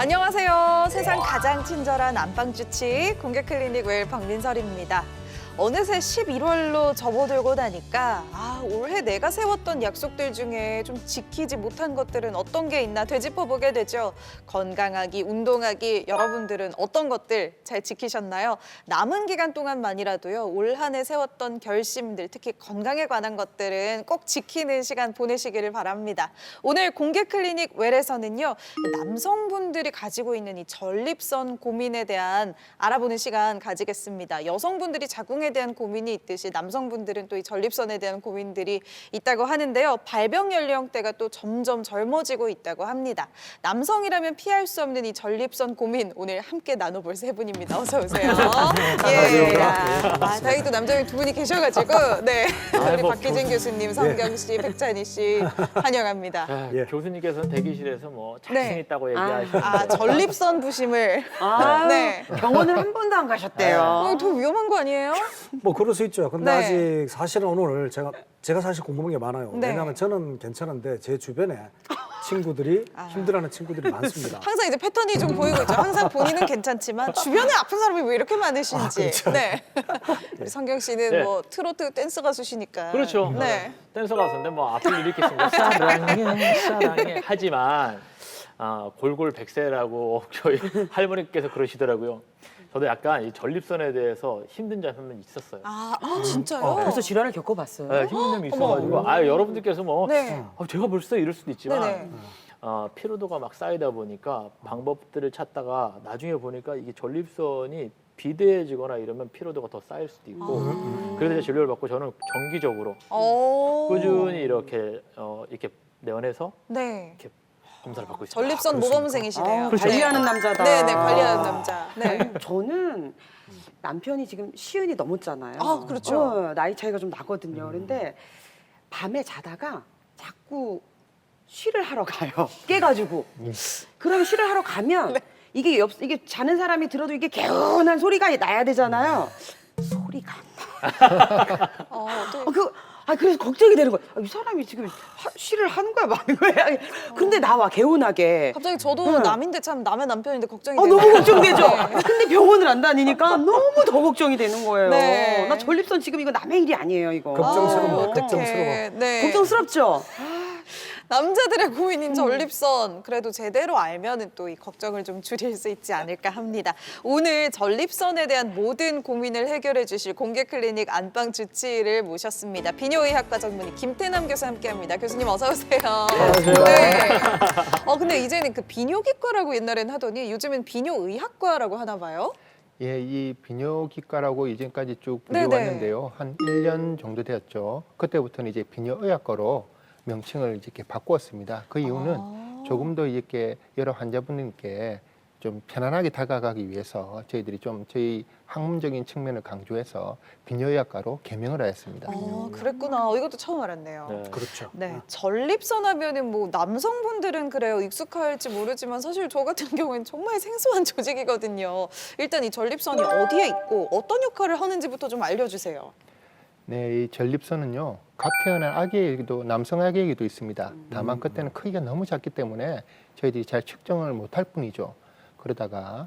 안녕하세요. 세상 가장 친절한 안방주치 공개클리닉 웰 박민설입니다. 어느새 11월로 접어들고 나니까 올해 내가 세웠던 약속들 중에 좀 지키지 못한 것들은 어떤 게 있나 되짚어보게 되죠. 건강하기, 운동하기, 여러분들은 어떤 것들 잘 지키셨나요? 남은 기간 동안만이라도요. 올 한 해 세웠던 결심들, 특히 건강에 관한 것들은 꼭 지키는 시간 보내시기를 바랍니다. 오늘 공개클리닉 웰에서는요. 남성분들이 가지고 있는 이 전립선 고민에 대한 알아보는 시간 가지겠습니다. 여성분들이 자궁에 대한 고민이 있듯이 남성분들은 또 이 전립선에 대한 고민들이 있다고 하는데요. 발병 연령대가 또 점점 젊어지고 있다고 합니다. 남성이라면 피할 수 없는 이 전립선 고민 오늘 함께 나눠볼 세 분입니다. 어서 오세요. 예. 다행히 또 남자분 두 분이 계셔가지고 네. 우리 박기진 교수님, 성경 씨, 백찬희 씨 환영합니다. 교수님께서는 대기실에서 뭐 자신 있다고 얘기하시는데 전립선 부심을 네. 병원을 한 번도 안 가셨대요. 더 위험한 거 아니에요? 뭐 그럴 수 있죠. 근데 네. 아직 사실은 오늘 제가 사실 궁금한 게 많아요. 네. 왜냐하면 저는 괜찮은데 제 주변에 친구들이 힘들어하는 친구들이 많습니다. 항상 이제 패턴이 좀 보이고 있죠. 항상 본인은 괜찮지만 주변에 아픈 사람이 왜 이렇게 많으신지. 그렇죠. 네. 우리 성경 씨는 네. 뭐 트로트 댄스 가수시니까. 그렇죠. 네. 댄서 가수인데 뭐 아플 일이 있겠습니까? 사랑해 하지만 골골백세라고 저희 할머니께서 그러시더라고요. 저도 약간 이 전립선에 대해서 힘든 점이 한번 있었어요. 진짜요? 그래서 질환을 겪어봤어요. 네, 힘든 점이 있어가지고 여러분들께서 뭐 네. 제가 벌써 이럴 수도 있지만 네네. 피로도가 막 쌓이다 보니까 방법들을 찾다가 나중에 보니까 이게 전립선이 비대해지거나 이러면 피로도가 더 쌓일 수도 있고 그래서 제가 진료를 받고 저는 정기적으로 꾸준히 이렇게 내원해서 네. 이렇게 검사를 받고 있습니다. 전립선 모범생이시네요. 관리하는 남자다. 네네, 관리하는 남자. 네. 저는 남편이 지금 시은이 넘었잖아요. 그렇죠. 나이 차이가 좀 나거든요. 그런데 밤에 자다가 자꾸 쉬를 하러 가요. 깨가지고. 그러면 쉬를 하러 가면 이게 자는 사람이 들어도 이게 개운한 소리가 나야 되잖아요. 소리가 안 나. 그래서 걱정이 되는 거야. 이 사람이 지금 쉬를 하는 거야, 마는 거야. 근데 나와 개운하게. 갑자기 저도 남인데 참 남의 남편인데 걱정이 되네요. 너무 걱정되죠. 네. 근데 병원을 안 다니니까 너무 더 걱정이 되는 거예요. 네. 나 전립선 지금 이거 남의 일이 아니에요, 이거. 걱정스러워. 어떡해. 걱정스러워. 네. 걱정스럽죠? 남자들의 고민인 전립선 그래도 제대로 알면은 또 이 걱정을 좀 줄일 수 있지 않을까 합니다. 오늘 전립선에 대한 모든 고민을 해결해 주실 공개클리닉 안방 주치의를 모셨습니다. 비뇨의학과 전문의 김태남 교수 함께합니다. 교수님 어서 오세요. 안녕하세요. 네. 근데 이제는 그 비뇨기과라고 옛날엔 하더니 요즘은 비뇨의학과라고 하나 봐요. 예, 이 비뇨기과라고 이전까지 쭉 네네. 불려왔는데요. 한 1년 정도 되었죠. 그때부터는 이제 비뇨의학과로 명칭을 이렇게 바꾸었습니다. 그 이유는 조금 더 이렇게 여러 환자분들께 좀 편안하게 다가가기 위해서 저희들이 좀 저희 학문적인 측면을 강조해서 비뇨의학과로 개명을 하였습니다. 그랬구나. 이것도 처음 알았네요. 네. 그렇죠. 네, 전립선 하면은 뭐 남성분들은 그래요. 익숙할지 모르지만 사실 저 같은 경우에는 정말 생소한 조직이거든요. 일단 이 전립선이 어디에 있고 어떤 역할을 하는지부터 좀 알려주세요. 네, 이 전립선은요. 갓 태어난 아기에게도 남성 아기에게도 있습니다. 다만 그때는 크기가 너무 작기 때문에 저희들이 잘 측정을 못할 뿐이죠. 그러다가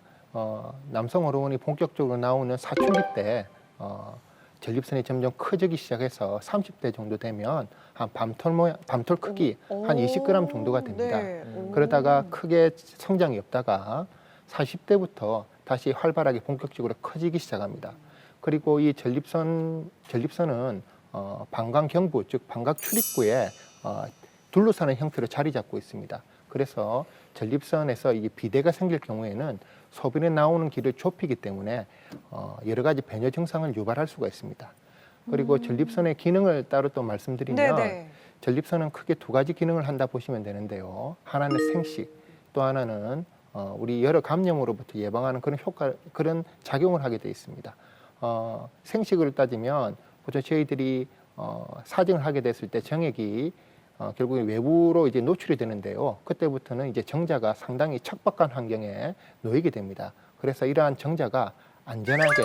남성 호르몬이 본격적으로 나오는 사춘기 때 전립선이 점점 커지기 시작해서 30대 정도 되면 한 밤톨 크기 한 20g 정도가 됩니다. 네. 그러다가 크게 성장이 없다가 40대부터 다시 활발하게 본격적으로 커지기 시작합니다. 그리고 이 전립선은 방광경부, 즉 방광 출입구에 둘러싸는 형태로 자리 잡고 있습니다. 그래서 전립선에서 이게 비대가 생길 경우에는 소변에 나오는 길을 좁히기 때문에 여러 가지 배뇨 증상을 유발할 수가 있습니다. 그리고 전립선의 기능을 따로 또 말씀드리면 네네. 전립선은 크게 두 가지 기능을 한다 보시면 되는데요. 하나는 생식, 또 하나는 우리 여러 감염으로부터 예방하는 그런 작용을 하게 돼 있습니다. 생식을 따지면 보통 저희들이 사정을 하게 됐을 때 정액이 결국에 외부로 이제 노출이 되는데요. 그때부터는 이제 정자가 상당히 척박한 환경에 놓이게 됩니다. 그래서 이러한 정자가 안전하게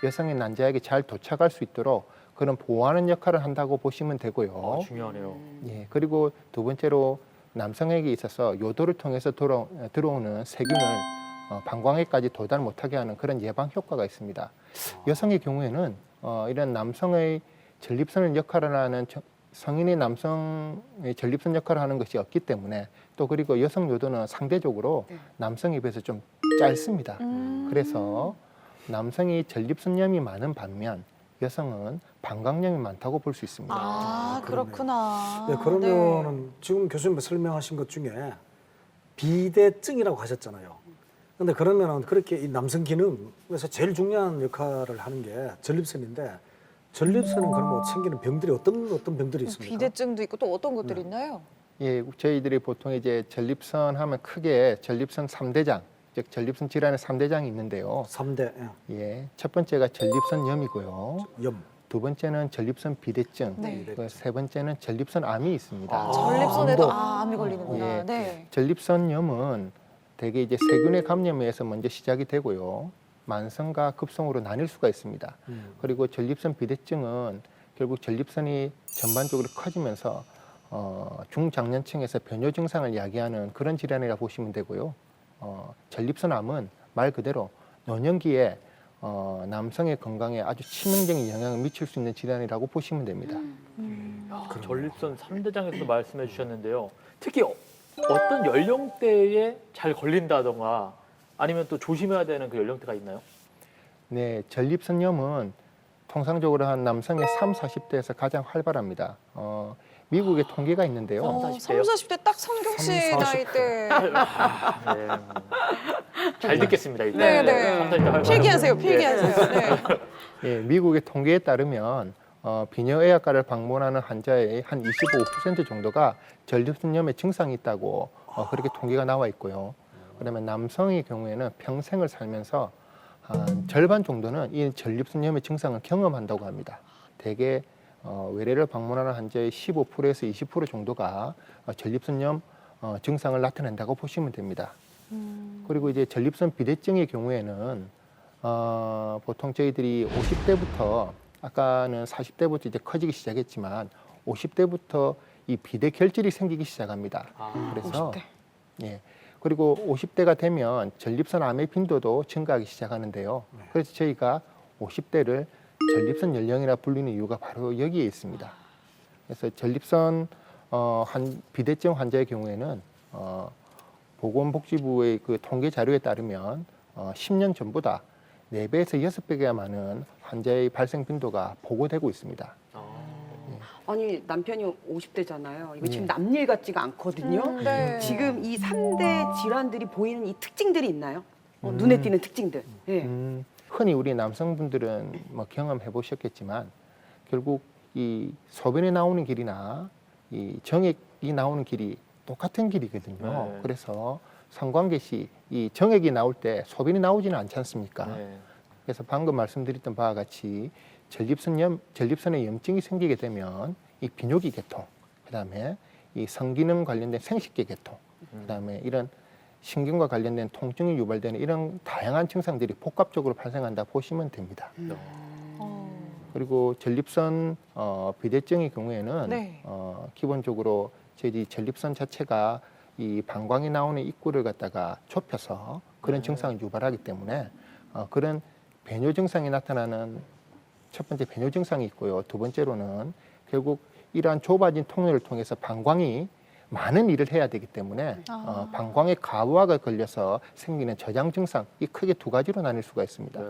여성의 난자에게 잘 도착할 수 있도록 그런 보호하는 역할을 한다고 보시면 되고요. 중요하네요. 예, 그리고 두 번째로 남성에게 있어서 요도를 통해서 들어오는 세균을 방광에까지 도달 못하게 하는 그런 예방 효과가 있습니다. 여성의 경우에는 이런 남성의 전립선을 역할을 하는 성인의 남성의 전립선 역할을 하는 것이 없기 때문에 또 그리고 여성 요도는 상대적으로 네. 남성에 비해서 좀 짧습니다. 그래서 남성이 전립선염이 많은 반면 여성은 방광염이 많다고 볼 수 있습니다. 아, 그렇구나. 네, 그러면은 지금 교수님 설명하신 것 중에 비대증이라고 하셨잖아요. 근데 그러면은 그렇게 이 남성 기능에서 제일 중요한 역할을 하는 게 전립선인데 전립선은 그러면 챙기는 병들이 어떤 병들이 있습니까? 비대증도 있고 또 어떤 것들이 있나요? 예, 저희들이 보통 이제 전립선 하면 크게 전립선 3대장, 즉 전립선 질환의 3대장이 있는데요. 3대 예, 첫 번째가 전립선염이고요. 염. 두 번째는 전립선 비대증, 네. 그 세 번째는 전립선 암이 있습니다. 아. 전립선에도 암도. 암이 걸리는구나. 예. 네. 전립선염은 대개 이제 세균의 감염에 의해서 먼저 시작이 되고요. 만성과 급성으로 나뉠 수가 있습니다. 그리고 전립선 비대증은 결국 전립선이 전반적으로 커지면서 중장년층에서 변효 증상을 야기하는 그런 질환이라고 보시면 되고요. 전립선암은 말 그대로 노년기에 남성의 건강에 아주 치명적인 영향을 미칠 수 있는 질환이라고 보시면 됩니다. 전립선 3대장에서 말씀해 주셨는데요. 특히 어떤 연령대에 잘 걸린다던가 아니면 또 조심해야 되는 그 연령대가 있나요? 네, 전립선염은 통상적으로 한 남성의 3, 40대에서 가장 활발합니다. 미국의 통계가 있는데요. 40대요? 30, 40대 딱 성경 씨 30, 나이 때. 네. 잘 듣겠습니다. 일단. 네, 네. 30대 활발한 필기하세요, 분. 필기하세요. 네. 예, 미국의 통계에 따르면 비뇨의학과를 방문하는 환자의 한 25% 정도가 전립선염의 증상이 있다고 그렇게 통계가 나와 있고요. 그다음에 남성의 경우에는 평생을 살면서 한 절반 정도는 이 전립선염의 증상을 경험한다고 합니다. 대개 외래를 방문하는 환자의 15%에서 20% 정도가 전립선염 증상을 나타낸다고 보시면 됩니다. 그리고 이제 전립선 비대증의 경우에는 보통 저희들이 50대부터 아까는 40대부터 이제 커지기 시작했지만 50대부터 이 비대 결절이 생기기 시작합니다. 그래서 50대. 예. 그리고 50대가 되면 전립선 암의 빈도도 증가하기 시작하는데요. 그래서 저희가 50대를 전립선 연령이라 불리는 이유가 바로 여기에 있습니다. 그래서 전립선 비대증 환자의 경우에는 보건복지부의 그 통계 자료에 따르면 10년 전보다 4배에서 6배가 많은 환자의 발생 빈도가 보고되고 있습니다. 아니 남편이 50대잖아요. 이거 지금 예. 남일 같지가 않거든요. 네. 지금 이 3대 질환들이 보이는 이 특징들이 있나요? 눈에 띄는 특징들. 예. 흔히 우리 남성분들은 뭐 경험해 보셨겠지만 결국 이 소변이 나오는 길이나 이 정액이 나오는 길이 똑같은 길이거든요. 네. 그래서 성관계 시 이 정액이 나올 때 소변이 나오지는 않지 않습니까? 네. 그래서 방금 말씀드렸던 바와 같이 전립선에 염증이 생기게 되면 이 비뇨기 계통, 그다음에 이 성기능 관련된 생식계 계통, 그다음에 이런 신경과 관련된 통증이 유발되는 이런 다양한 증상들이 복합적으로 발생한다 보시면 됩니다. 그리고 전립선 비대증의 경우에는 네. 기본적으로 저희 전립선 자체가 이 방광이 나오는 입구를 갖다가 좁혀서 그런 증상을 유발하기 때문에 그런 배뇨 증상이 나타나는 첫 번째 배뇨 증상이 있고요. 두 번째로는 결국 이러한 좁아진 통로를 통해서 방광이 많은 일을 해야 되기 때문에 방광의 과부하가 걸려서 생기는 저장 증상, 이 크게 두 가지로 나뉠 수가 있습니다. 네.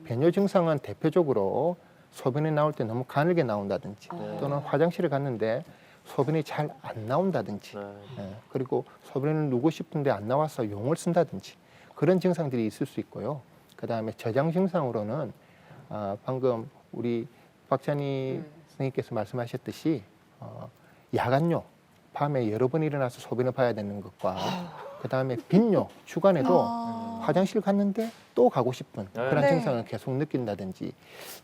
배뇨 증상은 대표적으로 소변이 나올 때 너무 가늘게 나온다든지 또는 화장실을 갔는데 소변이 잘 안 나온다든지 네. 예, 그리고 소변을 누고 싶은데 안 나와서 용을 쓴다든지 그런 증상들이 있을 수 있고요. 그다음에 저장 증상으로는 방금 우리 박찬희 선생님께서 말씀하셨듯이 야간뇨, 밤에 여러 번 일어나서 소변을 봐야 되는 것과 그다음에 빈뇨, 주간에도 화장실 갔는데 또 가고 싶은 그런 네. 증상을 계속 느낀다든지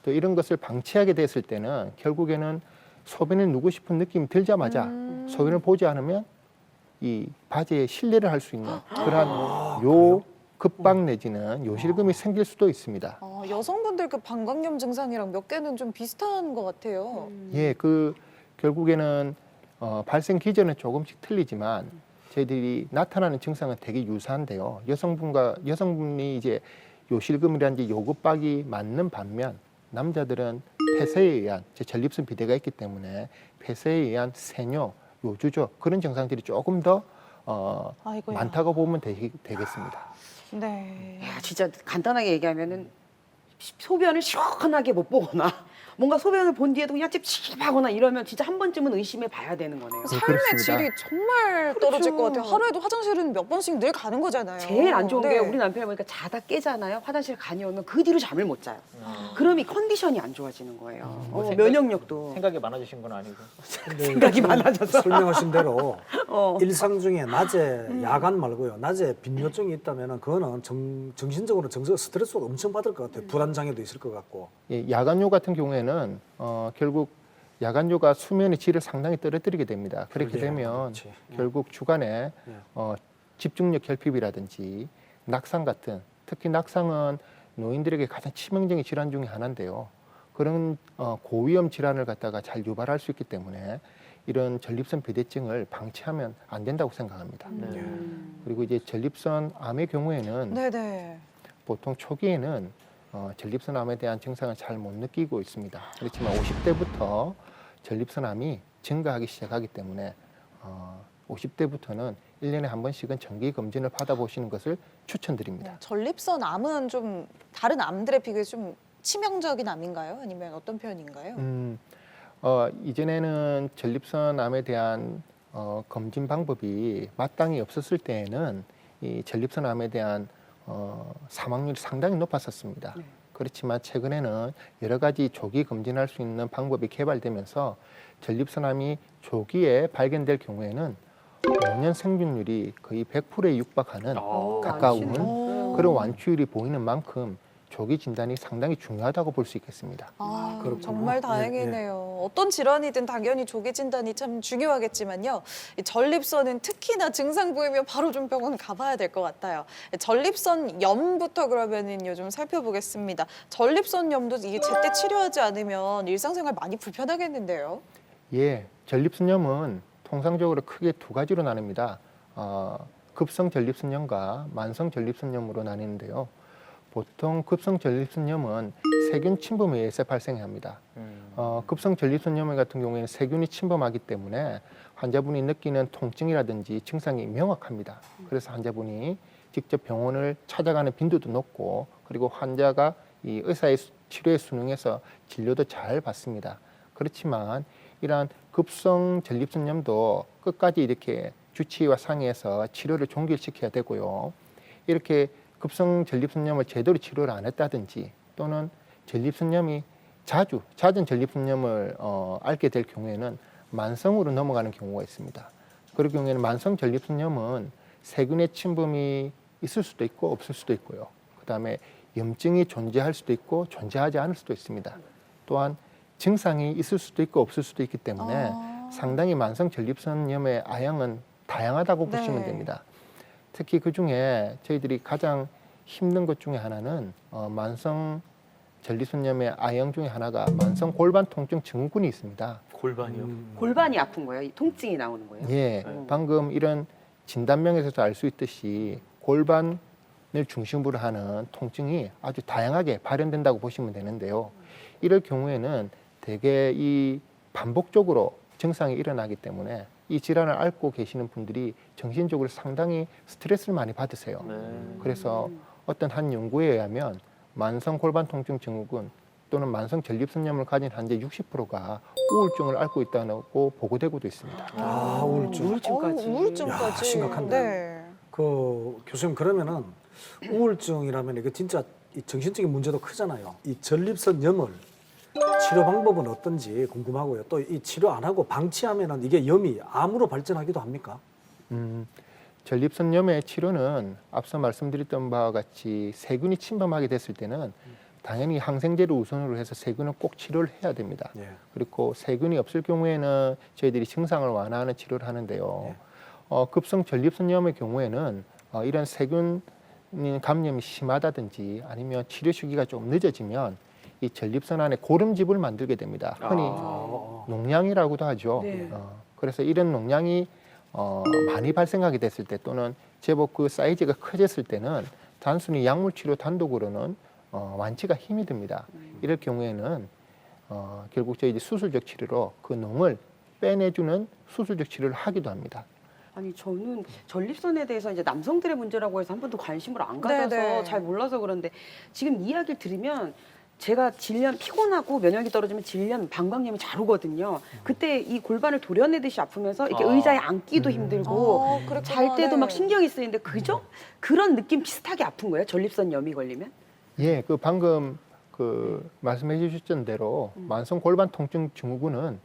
또 이런 것을 방치하게 됐을 때는 결국에는 소변을 누고 싶은 느낌이 들자마자 소변을 보지 않으면 이 바지에 실내를 할 수 있는 그러한 요 급박 내지는 요실금이 생길 수도 있습니다. 여성분들 그 방광염 증상이랑 몇 개는 좀 비슷한 것 같아요. 예, 그 결국에는 발생 기전은 조금씩 틀리지만 저희들이 나타나는 증상은 되게 유사한데요. 여성분이 이제 요실금이라든지 요급박이 맞는 반면 남자들은 폐쇄에 의한 전립선 비대가 있기 때문에 폐쇄에 의한 세뇨, 요주조 그런 증상들이 조금 더 아이고야. 많다고 보면 되겠습니다. 네. 야, 진짜 간단하게 얘기하면은 소변을 시원하게 못 보거나 뭔가 소변을 본 뒤에도 그냥 찝찝하거나 이러면 진짜 한 번쯤은 의심해 봐야 되는 거네요. 삶의 그렇습니다. 질이 정말 떨어질 그렇죠. 것 같아요. 하루에도 화장실은 몇 번씩 늘 가는 거잖아요. 제일 안 좋은 게 네. 우리 남편이 보니까 자다 깨잖아요. 화장실 가녀오면 그 뒤로 잠을 못 자요. 그럼 이 컨디션이 안 좋아지는 거예요. 뭐 면역력도 생각이 많아지신 건 아니고. 근데 생각이 많아져서. 설명하신 대로 어. 일상 중에 낮에 야간 말고요. 낮에 빈뇨증이 있다면은 그거는 정신적으로 스트레스가 엄청 받을 것 같아요. 불안 장애도 있을 것 같고. 예, 야간뇨 같은 경우에는 결국 야간뇨가 수면의 질을 상당히 떨어뜨리게 됩니다. 그렇게 그러게요. 되면 그렇지. 결국 주간에 예. 집중력 결핍이라든지 낙상 같은 특히 낙상은 노인들에게 가장 치명적인 질환 중에 하나인데요. 그런 고위험 질환을 갖다가 잘 유발할 수 있기 때문에 이런 전립선 비대증을 방치하면 안 된다고 생각합니다. 네. 그리고 이제 전립선 암의 경우에는 네네. 보통 초기에는 전립선 암에 대한 증상을 잘 못 느끼고 있습니다. 그렇지만 50대부터 전립선 암이 증가하기 시작하기 때문에 50대부터는 1년에 한 번씩은 정기 검진을 받아보시는 것을 추천드립니다. 전립선 암은 좀 다른 암들에 비교해서 좀 치명적인 암인가요? 아니면 어떤 편인가요? 이전에는 전립선 암에 대한 검진 방법이 마땅히 없었을 때에는 이 전립선 암에 대한 사망률이 상당히 높았었습니다. 네. 그렇지만 최근에는 여러 가지 조기 검진할 수 있는 방법이 개발되면서 전립선암이 조기에 발견될 경우에는 5년 생존율이 거의 100%에 육박하는 가까운 그런 완치율이 보이는 만큼 조기 진단이 상당히 중요하다고 볼 수 있겠습니다. 아, 그렇구나. 정말 다행이네요. 어떤 질환이든 당연히 조기 진단이 참 중요하겠지만요. 이 전립선은 특히나 증상 보이면 바로 좀 병원 가봐야 될 것 같아요. 전립선 염부터 그러면은 요즘 살펴보겠습니다. 전립선 염도 이게 제때 치료하지 않으면 일상생활 많이 불편하겠는데요. 예, 전립선염은 통상적으로 크게 두 가지로 나뉩니다. 급성 전립선염과 만성 전립선염으로 나뉘는데요. 보통 급성 전립선염은 세균 침범에 의해서 발생합니다. 급성 전립선염 같은 경우에는 세균이 침범하기 때문에 환자분이 느끼는 통증이라든지 증상이 명확합니다. 그래서 환자분이 직접 병원을 찾아가는 빈도도 높고 그리고 환자가 이 의사의 치료에 순응해서 진료도 잘 받습니다. 그렇지만 이러한 급성 전립선염도 끝까지 이렇게 주치의와 상의해서 치료를 종결시켜야 되고요. 이렇게 급성 전립선염을 제대로 치료를 안 했다든지 또는 전립선염이 잦은 전립선염을 앓게 될 경우에는 만성으로 넘어가는 경우가 있습니다. 그럴 경우에는 만성 전립선염은 세균의 침범이 있을 수도 있고 없을 수도 있고요. 그다음에 염증이 존재할 수도 있고 존재하지 않을 수도 있습니다. 또한 증상이 있을 수도 있고 없을 수도 있기 때문에 상당히 만성 전립선염의 아형은 다양하다고 네. 보시면 됩니다. 특히 그 중에 저희들이 가장 힘든 것 중에 하나는 만성 전립선염의 아형 중에 하나가 만성 골반 통증 증후군이 있습니다. 골반이요. 골반이 아픈 거예요? 이 통증이 나오는 거예요? 예, 방금 이런 진단명에서도 알 수 있듯이 골반을 중심으로 하는 통증이 아주 다양하게 발현된다고 보시면 되는데요. 이럴 경우에는 대개 이 반복적으로 증상이 일어나기 때문에 이 질환을 앓고 계시는 분들이 정신적으로 상당히 스트레스를 많이 받으세요. 네. 그래서 어떤 한 연구에 의하면 만성 골반 통증 증후군 또는 만성 전립선염을 가진 환자 60%가 우울증을 앓고 있다고 보고되고도 있습니다. 아, 우울증. 우울증까지. 우울증까지. 야, 심각한데. 네. 그 교수님 그러면은 우울증이라면 이게 진짜 이 정신적인 문제도 크잖아요. 이 전립선염을 치료 방법은 어떤지 궁금하고요. 또 이 치료 안 하고 방치하면은 이게 염이 암으로 발전하기도 합니까? 전립선염의 치료는 앞서 말씀드렸던 바와 같이 세균이 침범하게 됐을 때는 당연히 항생제를 우선으로 해서 세균은 꼭 치료를 해야 됩니다. 예. 그리고 세균이 없을 경우에는 저희들이 증상을 완화하는 치료를 하는데요. 급성 전립선염의 경우에는 이런 세균 감염이 심하다든지 아니면 치료 시기가 좀 늦어지면 이 전립선 안에 고름집을 만들게 됩니다. 흔히 농양이라고도 하죠. 네. 그래서 이런 농양이 많이 발생하게 됐을 때 또는 제법 그 사이즈가 커졌을 때는 단순히 약물 치료 단독으로는 완치가 힘이 듭니다. 이럴 경우에는 결국 저희 이제 수술적 치료로 그 농을 빼내주는 수술적 치료를 하기도 합니다. 아니 저는 전립선에 대해서 이제 남성들의 문제라고 해서 한 번도 관심을 안 가져서 네네. 잘 몰라서 그런데 지금 이야기를 들으면 제가 질염 피곤하고 면역이 떨어지면 질염 방광염이 잘 오거든요. 그때 이 골반을 도려내듯이 아프면서 이렇게 아. 의자에 앉기도 힘들고 그랬구나. 잘 때도 네. 막 신경이 쓰이는데 그죠? 그런 느낌 비슷하게 아픈 거예요? 전립선염이 걸리면? 예, 그 방금 그 말씀해 주셨던 대로 만성 골반 통증 증후군은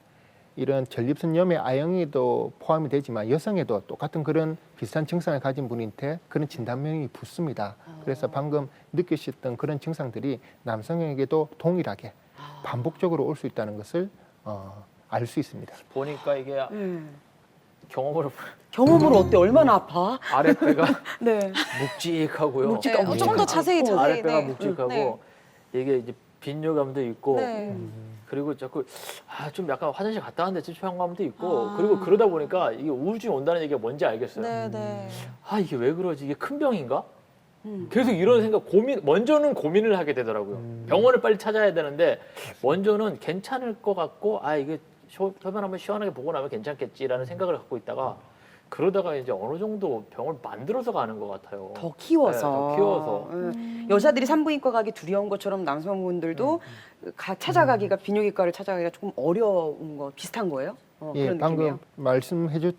이런 전립선염의 I형에도 포함이 되지만 여성에도 똑같은 그런 비슷한 증상을 가진 분한테 그런 진단명이 붙습니다. 그래서 방금 느끼셨던 그런 증상들이 남성에게도 동일하게 반복적으로 올 수 있다는 것을 알 수 있습니다. 보니까 이게 경험으로 경험으로 어때? 얼마나 아파? 아랫배가 네. 묵직하고요. 네, 조금 더 자세히 자세히. 아랫배가 네. 묵직하고 네. 이게 이제 빈뇨감도 있고 네. 그리고 자꾸 좀 약간 화장실 갔다 왔는데 찝찝한감도 있고 그리고 그러다 보니까 이게 우울증이 온다는 얘기가 뭔지 알겠어요. 네. 이게 왜 그러지? 이게 큰 병인가? 계속 이런 생각 먼저는 고민을 하게 되더라고요. 병원을 빨리 찾아야 되는데 먼저는 괜찮을 것 같고 이게 혈변 한번 시원하게 보고 나면 괜찮겠지라는 생각을 갖고 있다가 그러다가 이제 어느 정도 병을 만들어서 가는 것 같아요. 더 키워서. 네, 더 키워서. 여자들이 산부인과 가기 두려운 것처럼 남성분들도 찾아가기가 비뇨기과를 찾아가기가 조금 어려운 거 비슷한 거예요? 예, 그런 방금 느낌이에요? 말씀해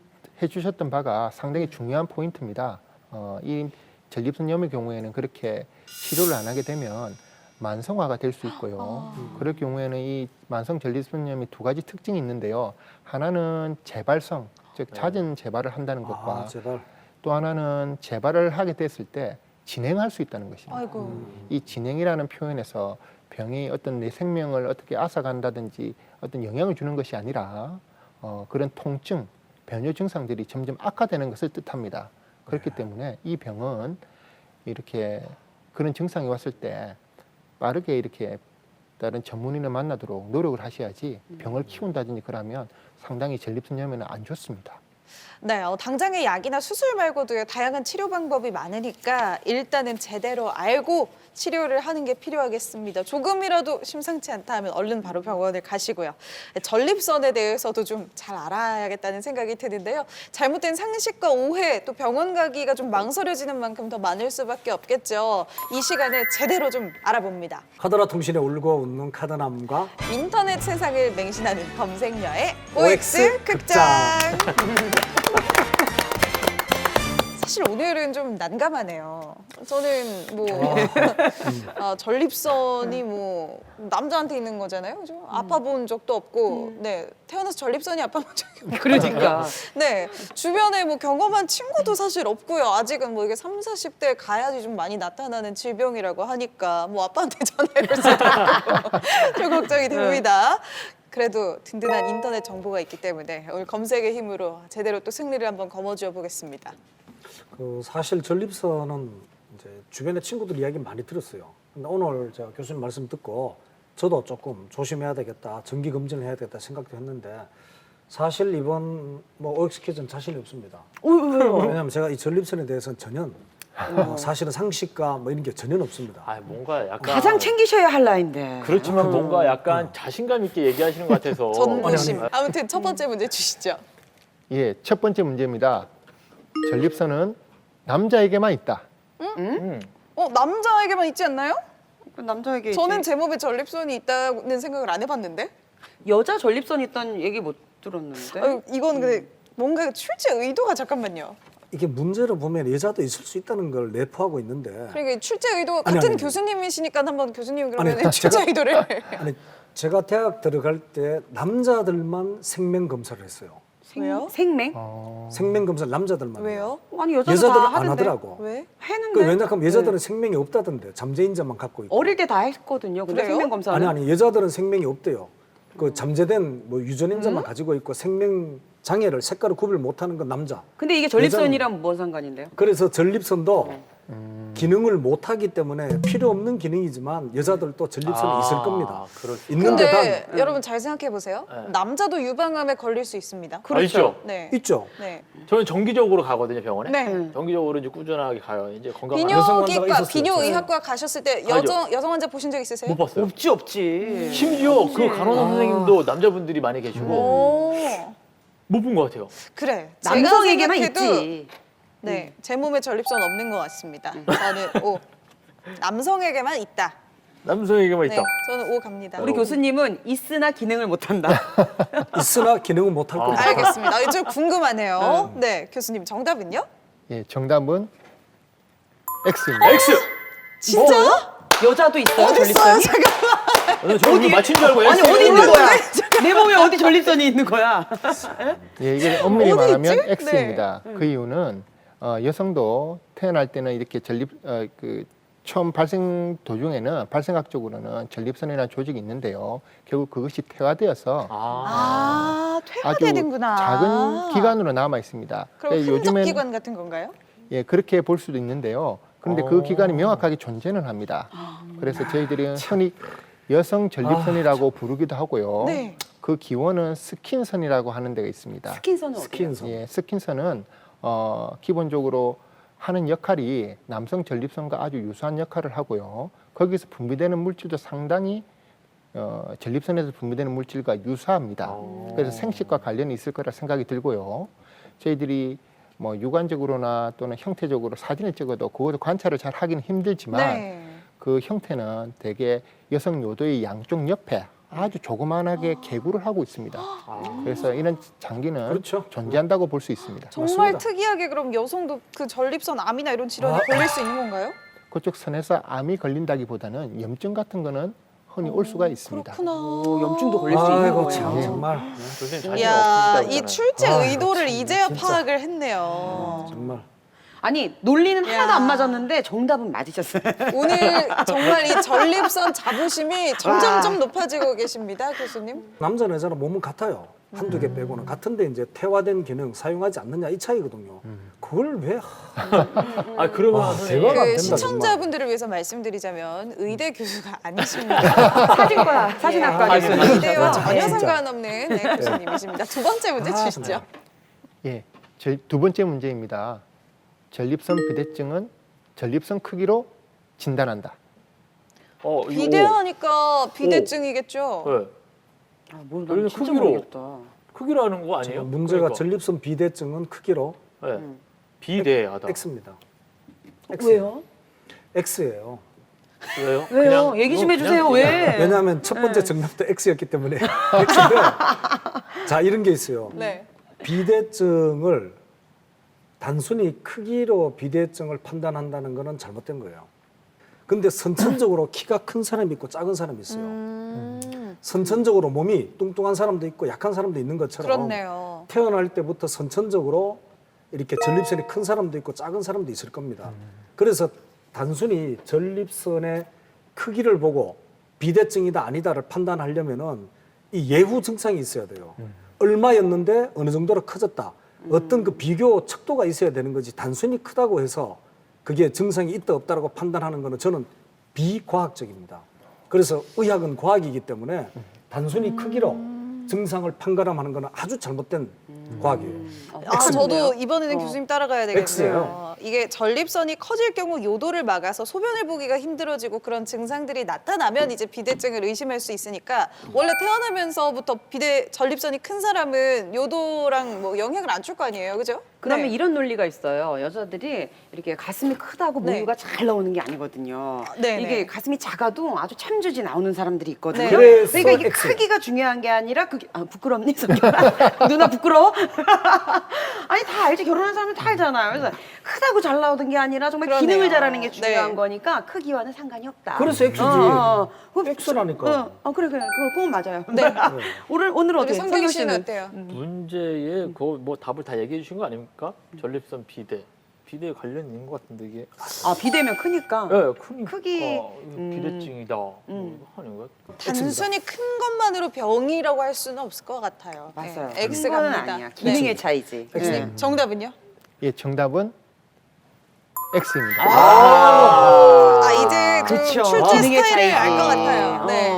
주셨던 바가 상당히 중요한 포인트입니다. 이 전립선염의 경우에는 그렇게 치료를 안 하게 되면 만성화가 될 수 있고요. 그럴 경우에는 이 만성 전립선염이 두 가지 특징이 있는데요. 하나는 재발성, 즉 잦은 재발을 한다는 것과 제발. 또 하나는 재발을 하게 됐을 때 진행할 수 있다는 것입니다. 아이고. 이 진행이라는 표현에서 병이 어떤 내 생명을 어떻게 앗아간다든지 어떤 영향을 주는 것이 아니라 그런 통증, 변효 증상들이 점점 악화되는 것을 뜻합니다. 그렇기 때문에 이 병은 이렇게 그런 증상이 왔을 때 빠르게 이렇게 다른 전문의를 만나도록 노력을 하셔야지 병을 키운다든지 그러면 상당히 전립선염에는 안 좋습니다. 네, 당장의 약이나 수술 말고도 다양한 치료 방법이 많으니까 일단은 제대로 알고 치료를 하는 게 필요하겠습니다. 조금이라도 심상치 않다 하면 얼른 바로 병원을 가시고요. 전립선에 대해서도 좀 잘 알아야겠다는 생각이 드는데요. 잘못된 상식과 오해, 또 병원 가기가 좀 망설여지는 만큼 더 많을 수밖에 없겠죠. 이 시간에 제대로 좀 알아봅니다. 카더라 통신에 울고 웃는 카더남과 인터넷 세상을 맹신하는 검색녀의 OX OX 극장. 사실 오늘은 좀 난감하네요. 저는 뭐 전립선이 뭐 남자한테 있는 거잖아요, 그죠? 아파본 적도 없고, 네 태어나서 전립선이 아파본 적이 없고, 그러니까. 네 주변에 뭐 경험한 친구도 사실 없고요. 아직은 뭐 이게 30, 40대 가야지 좀 많이 나타나는 질병이라고 하니까 뭐 아빠한테 전화해볼 수도 있고 좀 걱정이 됩니다. 그래도 든든한 인터넷 정보가 있기 때문에 오늘 검색의 힘으로 제대로 또 승리를 한번 거머쥐어 보겠습니다. 사실 전립선은 이제 주변에 친구들 이야기 많이 들었어요. 근데 오늘 제가 교수님 말씀 듣고 저도 조금 조심해야 되겠다, 정기 검진을 해야 되겠다 생각도 했는데 사실 이번 뭐 OX 퀴즈는 자신이 없습니다. 왜요? 왜냐하면 제가 이 전립선에 대해서는 전혀 사실은 상식과 뭐 이런 게 전혀 없습니다. 뭔가 약간 가장 챙기셔야 할 나인데. 그렇지만 뭔가 약간 자신감 있게 얘기하시는 것 같아서 전부심. 아무튼 첫 번째 문제 주시죠. 예, 첫 번째 문제입니다. 전립선은 남자에게만 있다. 남자에게만 있지 않나요? 남자에게 저는 이제 제 몸에 전립선이 있다는 생각을 안 해봤는데. 여자 전립선 있다는 얘기 못 들었는데. 이건 근데 뭔가 출제 의도가 잠깐만요. 이게 문제를 보면 여자도 있을 수 있다는 걸 내포하고 있는데 그러니까 출제 의도 아니, 같은 아니. 교수님이시니까 한번 교수님 그러면 아니, 출제 제가- 의도를. 아니 제가 대학 들어갈 때 남자들만 생명 검사를 했어요. 왜요? 생맹? 생명 검사를 남자들만. 왜요? 아니 여자도 여자들은 다 안 하는데. 하더라고. 왜? 했는데. 왜냐하면 여자들은 생명이 없다던데 잠재인자만 갖고 있고. 어릴 때 다 했거든요. 근데 그래요? 생명 검사는 아니 여자들은 생명이 없대요. 그 잠재된 뭐 유전인자만 가지고 있고 생명 장애를 색깔을 구별 못하는 건 남자. 근데 이게 전립선이랑 뭔 상관인데요? 그래서 전립선도 기능을 못 하기 때문에 필요 없는 기능이지만 여자들도 전립선이 있을 겁니다. 그럴 수 있는 데다 근데 여러분 잘 생각해 보세요. 네. 남자도 유방암에 걸릴 수 있습니다. 알죠? 네. 있죠. 네. 저는 정기적으로 가거든요, 병원에. 네. 정기적으로 이제 꾸준하게 가요. 이제 건강한 여성 환자가 비뇨기과, 있었어요. 비뇨의학과 가셨을 때 여성 환자 보신 적 있으세요? 못 봤어요. 없지. 심지어 그 간호사 선생님도 남자분들이 많이 계시고 오. 못 본 것 같아요. 그래. 제가 남성에게만 생각해도 있지. 네, 제 몸에 전립선 없는 것 같습니다. 저는 O. 남성에게만 있다. 남성에게만 네, 있다. 저는 O 갑니다. 우리 교수님은 있으나 기능을 못한다. 있으나 기능은 못 할 겁니다. 알겠습니다. 좀 궁금하네요. 네, 교수님 정답은요? 예, 정답은 X입니다. X. 진짜요? 여자도 있어요, 어딨어요? 전립선이? 저 우리 맞힌 줄 알고 아니 X. 어디 있는 거야? 내 몸에 어디 전립선이 있는 거야? 예, 이게 엄밀히 어디 말하면 있지? X입니다. 그 이유는 여성도 태어날 때는 이렇게 처음 발생 도중에는 발생학적으로는 전립선이라는 조직이 있는데요. 결국 그것이 퇴화되어서 아, 아주 퇴화되는구나. 작은 기관으로 남아 있습니다. 그럼 흔적 기관 같은 건가요? 예, 그렇게 볼 수도 있는데요. 그런데 그 기관이 명확하게 존재는 합니다. 그래서 저희들은 흔히 여성 전립선이라고 부르기도 하고요. 네. 그 기원은 스킨선이라고 하는 데가 있습니다. 스킨선은 어디예요? 스킨선. 예, 스킨선은 기본적으로 하는 역할이 남성 전립선과 아주 유사한 역할을 하고요. 거기서 분비되는 물질도 상당히 전립선에서 분비되는 물질과 유사합니다. 그래서 생식과 관련이 있을 거라 생각이 들고요. 저희들이 뭐 육안적으로나 또는 형태적으로 사진을 찍어도 그것도 관찰을 잘 하기는 힘들지만 네. 그 형태는 대개 여성 요도의 양쪽 옆에 아주 조그만하게 개구를 하고 있습니다. 그래서 이런 장기는 그렇죠. 존재한다고 볼 수 있습니다. 정말 맞습니다. 특이하게 그럼 여성도 그 전립선 암이나 이런 질환이 걸릴 수 있는 건가요? 그쪽 선에서 암이 걸린다기보다는 염증 같은 거는 흔히 올 수가 있습니다. 그렇구나. 염증도 걸릴 수 있는 아이고 거예요. 참 정말 교수님 자신 이야, 없으시다고 이 출제 아이고, 의도를 참, 이제야 진짜. 파악을 했네요. 정말 아니 논리는 야. 하나도 안 맞았는데 정답은 맞으셨어요. 오늘 정말 이 전립선 자부심이 점점점 높아지고 계십니다, 교수님. 남자나 여자나 몸은 같아요. 한두 개 빼고는 같은데 이제 퇴화된 기능 사용하지 않느냐 이 차이거든요. 그걸 왜 그러면 와, 선생님 대박. 안 그 된다, 시청자분들을 위해서 말씀드리자면 의대 교수가 아니십니다. 사진과 사진학과 사진. 교수님. 의대와 전혀 진짜. 상관없는 네, 교수님이십니다. 두 번째 문제 주시죠. 정말. 예, 두 번째 문제입니다. 전립선 비대증은 전립선 크기로 진단한다. 이거 비대하니까 비대증이겠죠. 네. 뭘 여기는 난 진짜 크기로. 모르겠다. 크기로 하는 거 아니에요? 문제가 그러니까. 전립선 비대증은 크기로 네. 비대하다. X입니다. 왜요? X예요. 왜요? 왜요? 얘기 좀 해주세요. 왜? 왜냐하면 첫 번째 정답도 X였기 때문에 X인데 자 이런 게 있어요. 네. 비대증을 단순히 크기로 비대증을 판단한다는 거는 잘못된 거예요. 근데 선천적으로 키가 큰 사람이 있고 작은 사람이 있어요. 선천적으로 몸이 뚱뚱한 사람도 있고 약한 사람도 있는 것처럼 그렇네요. 태어날 때부터 선천적으로 이렇게 전립선이 큰 사람도 있고 작은 사람도 있을 겁니다. 그래서 단순히 전립선의 크기를 보고 비대증이다 아니다를 판단하려면은 이 예후 증상이 있어야 돼요. 얼마였는데 어느 정도로 커졌다. 어떤 그 비교 척도가 있어야 되는 거지. 단순히 크다고 해서 그게 증상이 있다 없다라고 판단하는 거는 저는 비과학적입니다. 그래서 의학은 과학이기 때문에 단순히 크기로 증상을 판가름하는 거는 아주 잘못된 과학이에요. 저도 이번에는 교수님 따라가야 되겠네요. X예요. 이게 전립선이 커질 경우 요도를 막아서 소변을 보기가 힘들어지고 그런 증상들이 나타나면 이제 비대증을 의심할 수 있으니까 원래 태어나면서부터 전립선이 큰 사람은 요도랑 뭐 영향을 안 줄 거 아니에요, 그죠? 그러면 네. 이런 논리가 있어요. 여자들이 이렇게 가슴이 크다고 네. 모유가 잘 나오는 게 아니거든요. 네, 이게 네. 가슴이 작아도 아주 참주지 나오는 사람들이 있거든요. 네. 그래서 그러니까 이게 X. 크기가 중요한 게 아니라 부끄럽니? 성경아? 누나 부끄러워? 아니 다 알지. 결혼한 사람은 다 알잖아요. 그래서 크다고 잘 나오던 게 아니라 정말 그러네요. 기능을 잘하는 게 중요한 네. 거니까 크기와는 상관이 없다. 그래서 X지. 그럼 X라니까. 그래. 그건 맞아요. 네. 오늘 우리 어떻게? 성경 씨는 어때요? 문제에 뭐 답을 다 얘기해 주신 거 아닙니까? 전립선 비대 관련 있는 것 같은데 이게 비대면 크니까. 네, 크니까 크기, 이거 비대증이다 뭐 이거 하는 거야? 단순히 큰 것만으로 병이라고 할 수는 없을 것 같아요. 맞아요. 네, X 큰 거는 갑니다. 아니야. 기능의 네. 차이지. 교수님, 정답은요? 예, 정답은 X입니다. 이제 좀 그쵸. 출제 기능의 스타일을 알 차이지. 것 같아요. 네.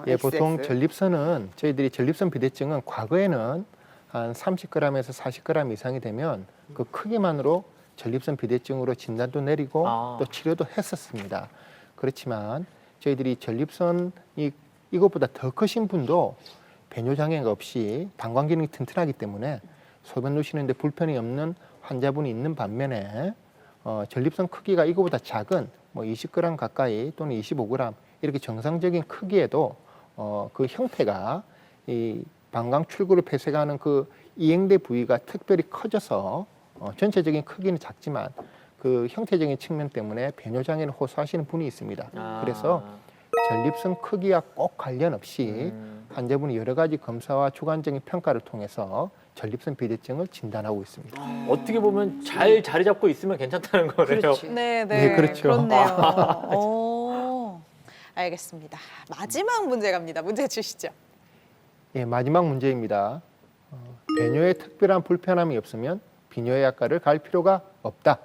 예, XX. 보통 전립선은 저희들이 전립선 비대증은 과거에는 한 30g에서 40g 이상이 되면 그 크기만으로 전립선 비대증으로 진단도 내리고 또 치료도 했었습니다. 그렇지만 저희들이 전립선이 이것보다 더 크신 분도 배뇨 장애가 없이 방광 기능이 튼튼하기 때문에 소변 누시는데 불편이 없는 환자분이 있는 반면에 전립선 크기가 이거보다 작은 뭐 20g 가까이 또는 25g 이렇게 정상적인 크기에도 그 형태가 이 방광 출구를 폐쇄하는 그 이행대 부위가 특별히 커져서 전체적인 크기는 작지만 그 형태적인 측면 때문에 배뇨 장애를 호소하시는 분이 있습니다. 그래서 전립선 크기와 꼭 관련 없이 환자분이 여러 가지 검사와 주관적인 평가를 통해서 전립선 비대증을 진단하고 있습니다. 어떻게 보면 잘 자리 잡고 있으면 괜찮다는 거네요. 그렇지. 네, 네, 그렇죠. 그렇네요. 오, 알겠습니다. 마지막 문제 갑니다. 문제 주시죠. 예, 마지막 문제입니다. 배뇨에 특별한 불편함이 없으면 비뇨의학과를 갈 필요가 없다.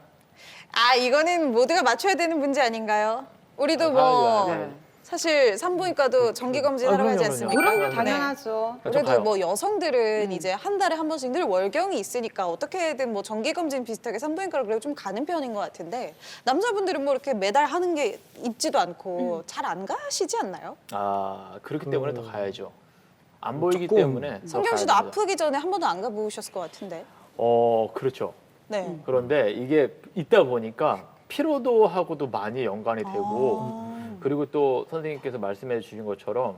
이거는 모두가 맞춰야 되는 문제 아닌가요? 우리도 뭐 당연하죠. 사실 산부인과도 정기 검진하러 가지 그럼요, 않습니까? 그럼요, 네. 당연하죠. 그래도 가요. 뭐 여성들은 이제 한 달에 한 번씩 늘 월경이 있으니까 어떻게든 뭐 정기 검진 비슷하게 산부인과를 그래도 좀 가는 편인 것 같은데 남자분들은 뭐 이렇게 매달 하는 게 있지도 않고 잘 안 가시지 않나요? 그렇기 때문에 더 가야죠. 안 보이기 조금 때문에. 더 성경 씨도 가야 됩니다. 아프기 전에 한 번도 안 가보셨을 것 같은데. 그렇죠. 네. 그런데 이게 있다 보니까 피로도하고도 많이 연관이 되고 그리고 또 선생님께서 말씀해 주신 것처럼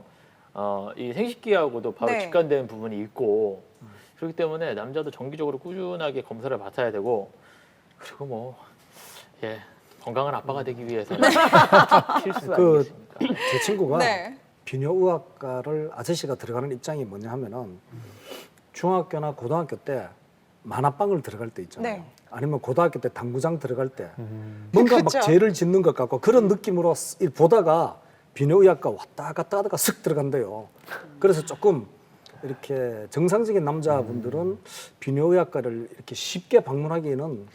이 생식기하고도 바로 네. 직관되는 부분이 있고 그렇기 때문에 남자도 정기적으로 꾸준하게 검사를 받아야 되고 그리고 뭐 건강한 아빠가 되기 위해서는 필수 아니겠습니까? 제 친구가 네. 비뇨의학과를 아저씨가 들어가는 입장이 뭐냐 하면은 중학교나 고등학교 때 만화방을 들어갈 때 있잖아요. 네. 아니면 고등학교 때 당구장 들어갈 때 뭔가 그쵸. 막 죄를 짓는 것 같고 그런 느낌으로 보다가 비뇨의학과 왔다 갔다 하다가 슥 들어간대요. 그래서 조금 이렇게 정상적인 남자분들은 비뇨의학과를 이렇게 쉽게 방문하기에는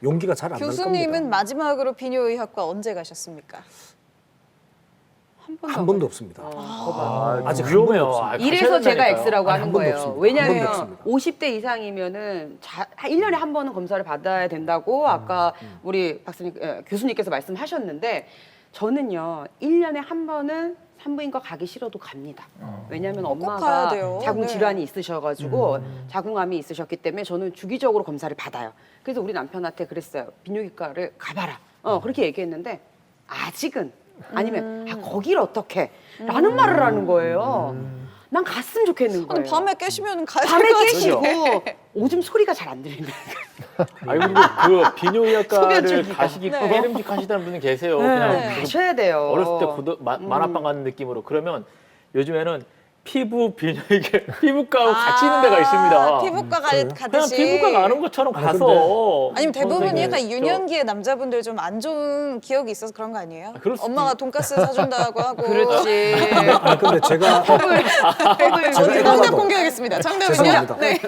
용기가 잘 안 날 겁니다. 교수님은 마지막으로 비뇨의학과 언제 가셨습니까? 한 번도 없습니다. 아직 한 위험해요. 번도 없습니다. 이래서 제가 가셔야 X라고 아니, 하는 한 번도 거예요. 없습니다. 한 왜냐하면 번도 없습니다. 50대 이상이면은 1년에 한 번은 검사를 받아야 된다고 아까 우리 교수님께서 말씀하셨는데 저는요 1년에 한 번은 산부인과 가기 싫어도 갑니다. 왜냐하면 가야 엄마가 돼요. 자궁 네. 질환이 있으셔가지고 자궁암이 있으셨기 때문에 저는 주기적으로 검사를 받아요. 그래서 우리 남편한테 그랬어요. 비뇨기과를 가봐라. 그렇게 얘기했는데 아직은 아니면 거길 어떻게? 라는 말을 하는 거예요. 난 갔으면 좋겠는 거예요. 아니, 밤에 깨시면 가야 밤에 될것 깨시고 같은데. 오줌 소리가 잘 안 들린다. 아니 그리고 그 비뇨의학과를 소변줄기가. 가시기 네. 깨름직하시다는 분이 계세요. 그냥 네, 지금 가셔야 돼요. 어렸을 때 만화방 가는 느낌으로 그러면 요즘에는 피부 비뇨기 피부과하고 같이 있는 데가 있습니다. 피부과 그래요? 그냥 가듯이. 피부과 가는 것처럼 아니, 가서 아니면 대부분이 선생님, 약간 저- 유년기의 남자분들 좀 안 좋은 기억이 있어서 그런 거 아니에요? 그럴 수도 엄마가 돈가스 사준다고 하고. 그렇지. 아, 근데 제가 제가 정답 이거라도- 공개하겠습니다. 정답은요? 죄송합니다. 네.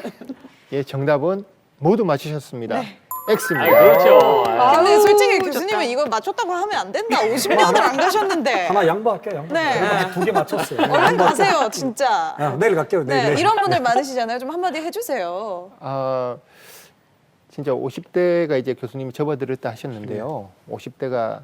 예, 정답은 모두 맞추셨습니다. X입니다. 그렇죠. 근데 솔직히 좋다. 교수님은 이거 맞췄다고 하면 안 된다. 50년을 안 가셨는데. 하나 양보할게요. 양보. 네. 2개 맞췄어요. 얼른 가세요, 진짜. 내일 갈게요. 내일. 네, 이런 분들 많으시잖아요. 좀 한마디 해주세요. 진짜 50대가 이제 교수님이 접어들었다 하셨는데요. 50대가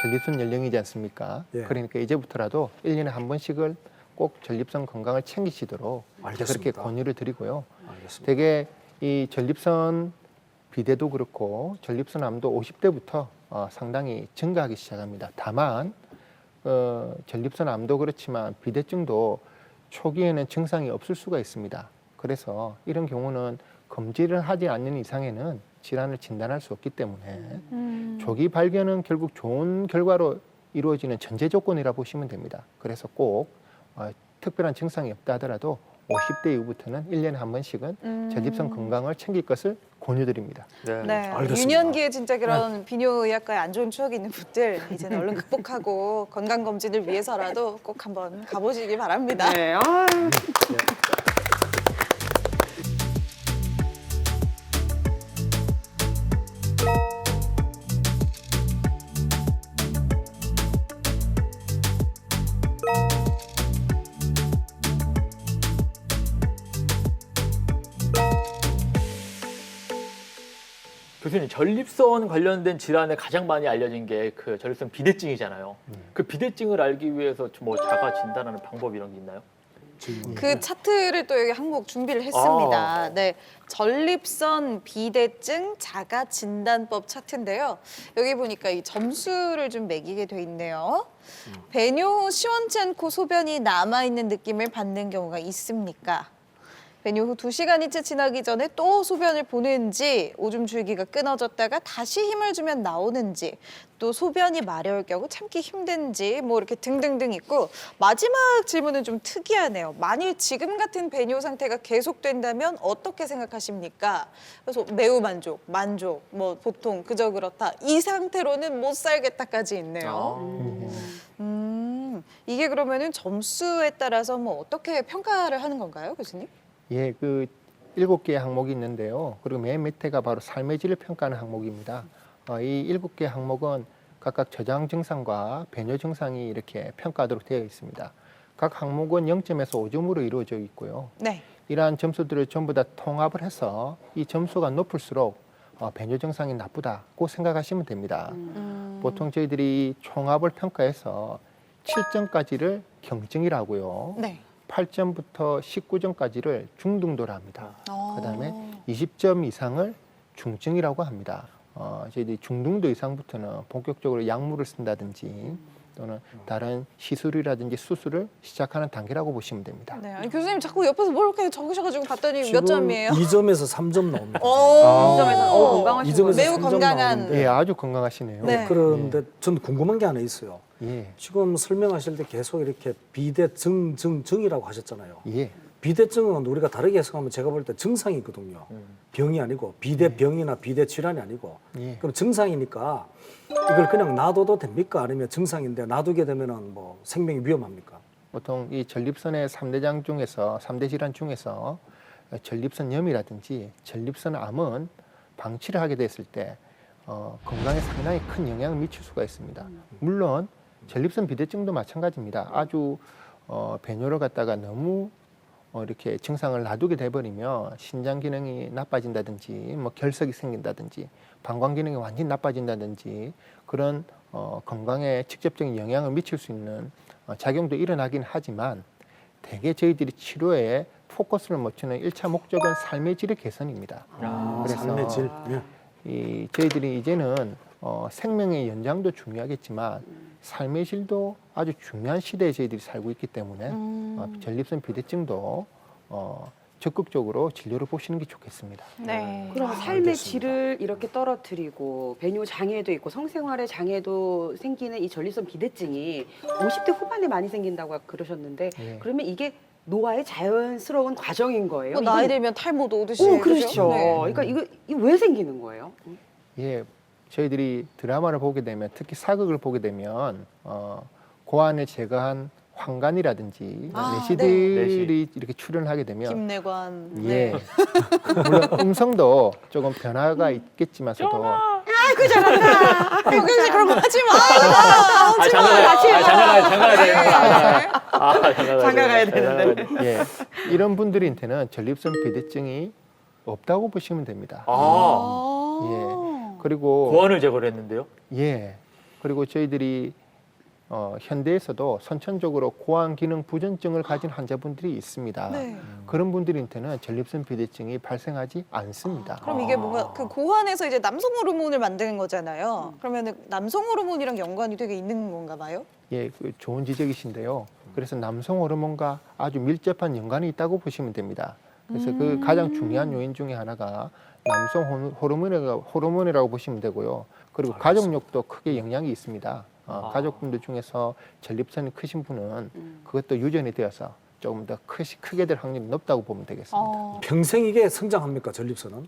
전립선 연령이지 않습니까? 예. 그러니까 이제부터라도 1년에 한 번씩을 꼭 전립선 건강을 챙기시도록 알겠습니다. 그렇게 권유를 드리고요. 알겠습니다. 되게 이 전립선 비대도 그렇고 전립선암도 50대부터 상당히 증가하기 시작합니다. 다만 전립선암도 그렇지만 비대증도 초기에는 증상이 없을 수가 있습니다. 그래서 이런 경우는 검진을 하지 않는 이상에는 질환을 진단할 수 없기 때문에 조기 발견은 결국 좋은 결과로 이루어지는 전제 조건이라 보시면 됩니다. 그래서 꼭 특별한 증상이 없다 하더라도 50대 이후부터는 1년에 한 번씩은 전립선 건강을 챙길 것을 권유드립니다. 네. 알겠습니다. 유년기에 진짜 그런 비뇨의학과에 안 좋은 추억이 있는 분들 이제는 얼른 극복하고 건강검진을 위해서라도 꼭 한번 가보시기 바랍니다. 네. 교수님, 전립선 관련된 질환에 가장 많이 알려진 게 그 전립선 비대증이잖아요. 그 비대증을 알기 위해서 뭐 자가 진단하는 방법 이런 게 있나요? 그 차트를 또 여기 항목 준비를 했습니다. 네, 전립선 비대증 자가 진단법 차트인데요. 여기 보니까 이 점수를 좀 매기게 돼 있네요. 배뇨 후 시원치 않고 소변이 남아 있는 느낌을 받는 경우가 있습니까? 배뇨 후 2시간이채 지나기 전에 또 소변을 보는지, 오줌 줄기가 끊어졌다가 다시 힘을 주면 나오는지, 또 소변이 마려울 경우 참기 힘든지, 뭐 이렇게 등등등 있고, 마지막 질문은 좀 특이하네요. 만일 지금 같은 배뇨 상태가 계속된다면 어떻게 생각하십니까? 그래서 매우 만족, 만족, 뭐 보통 그저 그렇다, 이 상태로는 못 살겠다까지 있네요. 이게 그러면은 점수에 따라서 뭐 어떻게 평가를 하는 건가요, 교수님? 예, 그 7개의 항목이 있는데요. 그리고 맨 밑에가 바로 삶의 질을 평가하는 항목입니다. 이 7개 항목은 각각 저장 증상과 배뇨 증상이 이렇게 평가하도록 되어 있습니다. 각 항목은 0점에서 5점으로 이루어져 있고요. 네. 이러한 점수들을 전부 다 통합을 해서 이 점수가 높을수록 배뇨 증상이 나쁘다고 생각하시면 됩니다. 보통 저희들이 총합을 평가해서 7점까지를 경증이라고요. 네. 8점부터 19점까지를 중등도라 합니다. 그다음에 20점 이상을 중증이라고 합니다. 저희들이 중등도 이상부터는 본격적으로 약물을 쓴다든지 또는 다른 시술이라든지 수술을 시작하는 단계라고 보시면 됩니다. 네. 아니, 교수님 자꾸 옆에서 뭘 이렇게 적으셔가지고 봤더니 몇 점이에요? 2점에서 3점 나옵니다. 오, 2점에서 건강하신 이 점에서 매우 3점 건강한. 나오는데 예, 아주 건강하시네요. 네. 그런데 전 궁금한 게 하나 있어요. 예, 지금 설명하실 때 계속 이렇게 비대증이라고 하셨잖아요. 예, 비대증은 우리가 다르게 해석하면 제가 볼 때 증상이거든요. 병이 아니고 비대병이나 비대질환이 아니고. 예. 그럼 증상이니까 이걸 그냥 놔둬도 됩니까? 아니면 증상인데 놔두게 되면은 뭐 생명이 위험합니까? 보통 이 전립선의 3대장 중에서 3대 질환 중에서 전립선염이라든지 전립선암은 방치를 하게 됐을 때 건강에 상당히 큰 영향을 미칠 수가 있습니다. 물론 전립선 비대증도 마찬가지입니다. 아주 배뇨를 갖다가 너무 이렇게 증상을 놔두게 돼버리면 신장 기능이 나빠진다든지 뭐 결석이 생긴다든지 방광 기능이 완전히 나빠진다든지 그런 건강에 직접적인 영향을 미칠 수 있는 작용도 일어나긴 하지만 대개 저희들이 치료에 포커스를 맞추는 1차 목적은 삶의 질의 개선입니다. 그래서 삶의 질. 예. 저희들이 이제는 생명의 연장도 중요하겠지만 삶의 질도 아주 중요한 시대에 저희들이 살고 있기 때문에 전립선 비대증도 적극적으로 진료를 보시는 게 좋겠습니다. 네. 그럼 삶의 알겠습니다. 질을 이렇게 떨어뜨리고 배뇨 장애도 있고 성생활의 장애도 생기는 이 전립선 비대증이 50대 후반에 많이 생긴다고 그러셨는데 예. 그러면 이게 노화의 자연스러운 과정인 거예요? 뭐 나이 이게- 들면 탈모도 오듯이. 그렇죠. 네. 그러니까 이거 왜 생기는 거예요? 예, 저희들이 드라마를 보게 되면 특히 사극을 보게 되면 고환을 제거한 황간이라든지 내시들이 이렇게 출연하게 되면 김내관. 예, 네. 물론 음성도 조금 변화가 있겠지만서도 교수님 그런 거 하지 마. 장가가야 되는데. 예, 이런 분들한테는 전립선 비대증이 없다고 보시면 됩니다. 예, 그리고 고환을 제거를 했는데요. 예, 그리고 저희들이 현대에서도 선천적으로 고환 기능 부전증을 가진 환자분들이 있습니다. 네. 그런 분들한테는 전립선 비대증이 발생하지 않습니다. 그럼 이게 뭔가 그 고환에서 이제 남성 호르몬을 만드는 거잖아요. 그러면은 남성 호르몬이랑 연관이 되게 있는 건가 봐요? 예, 그 좋은 지적이신데요. 그래서 남성 호르몬과 아주 밀접한 연관이 있다고 보시면 됩니다. 그래서 그 가장 중요한 요인 중에 하나가 남성 호르몬이라고 보시면 되고요. 그리고 가족력도 크게 영향이 있습니다. 가족분들 중에서 전립선이 크신 분은 그것도 유전이 되어서 조금 더 크게 될 확률이 높다고 보면 되겠습니다. 평생 이게 성장합니까 전립선은?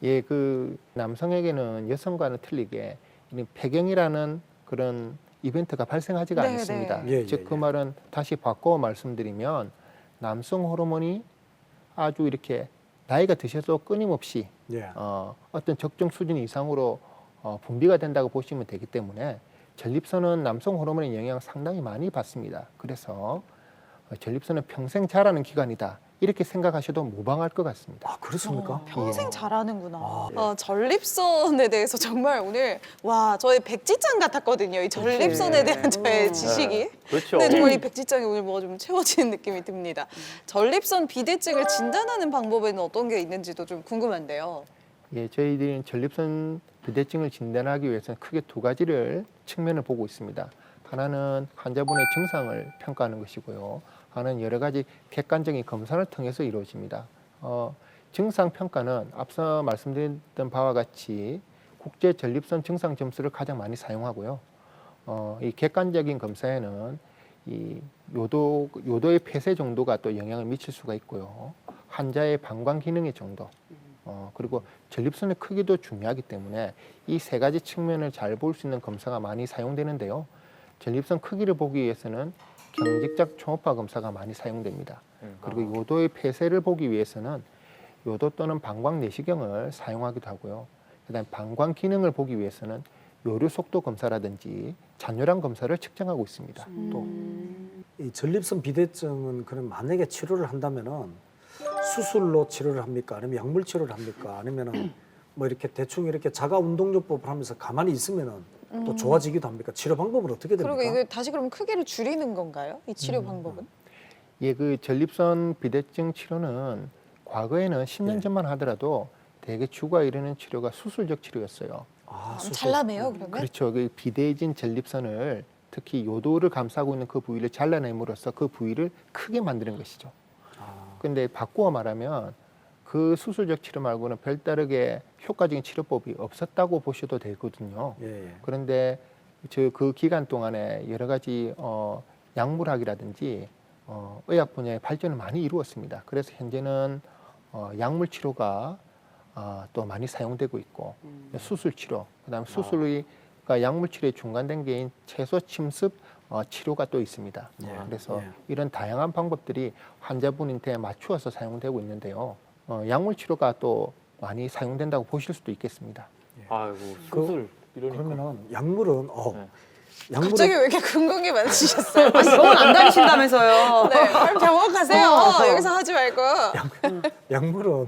예, 그 남성에게는 여성과는 틀리게 이 폐경이라는 그런 이벤트가 발생하지가 네, 않습니다. 네. 예, 즉 예, 그 예. 말은 다시 바꿔 말씀드리면 남성 호르몬이 아주 이렇게 나이가 드셔도 끊임없이 예. 어떤 적정 수준 이상으로 분비가 된다고 보시면 되기 때문에 전립선은 남성 호르몬의 영향을 상당히 많이 받습니다. 그래서 전립선은 평생 자라는 기관이다 이렇게 생각하셔도 무방할 것 같습니다. 아, 그렇습니까? 평생 잘하는구나. 아, 전립선에 대해서 정말 오늘 와 저의 백지장 같았거든요. 이 전립선에 대한 저의 지식이. 그렇죠. 근데 정말 이 백지장이 오늘 뭐가 좀 채워지는 느낌이 듭니다. 전립선 비대증을 진단하는 방법에는 어떤 게 있는지도 좀 궁금한데요. 예, 저희들은 전립선 비대증을 진단하기 위해서는 크게 두 가지를 측면을 보고 있습니다. 하나는 환자분의 증상을 평가하는 것이고요. 하나는 여러 가지 객관적인 검사를 통해서 이루어집니다. 증상 평가는 앞서 말씀드렸던 바와 같이 국제 전립선 증상 점수를 가장 많이 사용하고요. 이 객관적인 검사에는 이 요도의 폐쇄 정도가 또 영향을 미칠 수가 있고요. 환자의 방광 기능의 정도, 그리고 전립선의 크기도 중요하기 때문에 이 세 가지 측면을 잘 볼 수 있는 검사가 많이 사용되는데요. 전립선 크기를 보기 위해서는 경직작 초음파 검사가 많이 사용됩니다. 그리고 요도의 폐쇄를 보기 위해서는 요도 또는 방광 내시경을 사용하기도 하고요. 그다음 방광 기능을 보기 위해서는 요류 속도 검사라든지 잔뇨량 검사를 측정하고 있습니다. 또 이 전립선 비대증은 그럼 만약에 치료를 한다면은 수술로 치료를 합니까? 아니면 약물 치료를 합니까? 아니면은 뭐 이렇게 대충 이렇게 자가 운동요법을 하면서 가만히 있으면은 또 좋아지기도 합니까? 치료 방법은 어떻게 됩니까? 그리고 이게 다시 그럼 크기를 줄이는 건가요? 이 치료 방법은? 예, 그 전립선 비대증 치료는 과거에는 10년 예. 전만 하더라도 대개 주가 이르는 치료가 수술적 치료였어요. 아, 수술. 잘라내요 그러면? 그렇죠. 그 비대해진 전립선을 특히 요도를 감싸고 있는 그 부위를 잘라냄으로써 그 부위를 크게 만드는 것이죠. 아, 근데 바꾸어 말하면 그 수술적 치료 말고는 별다르게 효과적인 치료법이 없었다고 보셔도 되거든요. 예, 예. 그런데 그 기간 동안에 여러 가지 약물학이라든지 의학 분야의 발전을 많이 이루었습니다. 그래서 현재는 약물 치료가 또 많이 사용되고 있고 수술 치료, 그다음에 수술과 약물 치료의 중간된 게인 채소 침습 치료가 또 있습니다. 예, 그래서 예. 이런 다양한 방법들이 환자분한테 맞추어서 사용되고 있는데요. 약물 치료가 또 많이 사용된다고 보실 수도 있겠습니다. 아이고 수술 이러니까. 그러면은 약물은 네. 약물은 갑자기 왜 이렇게 궁금해 많으시셨어요? 아니, 병원 안 다니신다면서요. 네, 빨리 병원 가세요. 여기서 하지 말고. 약물은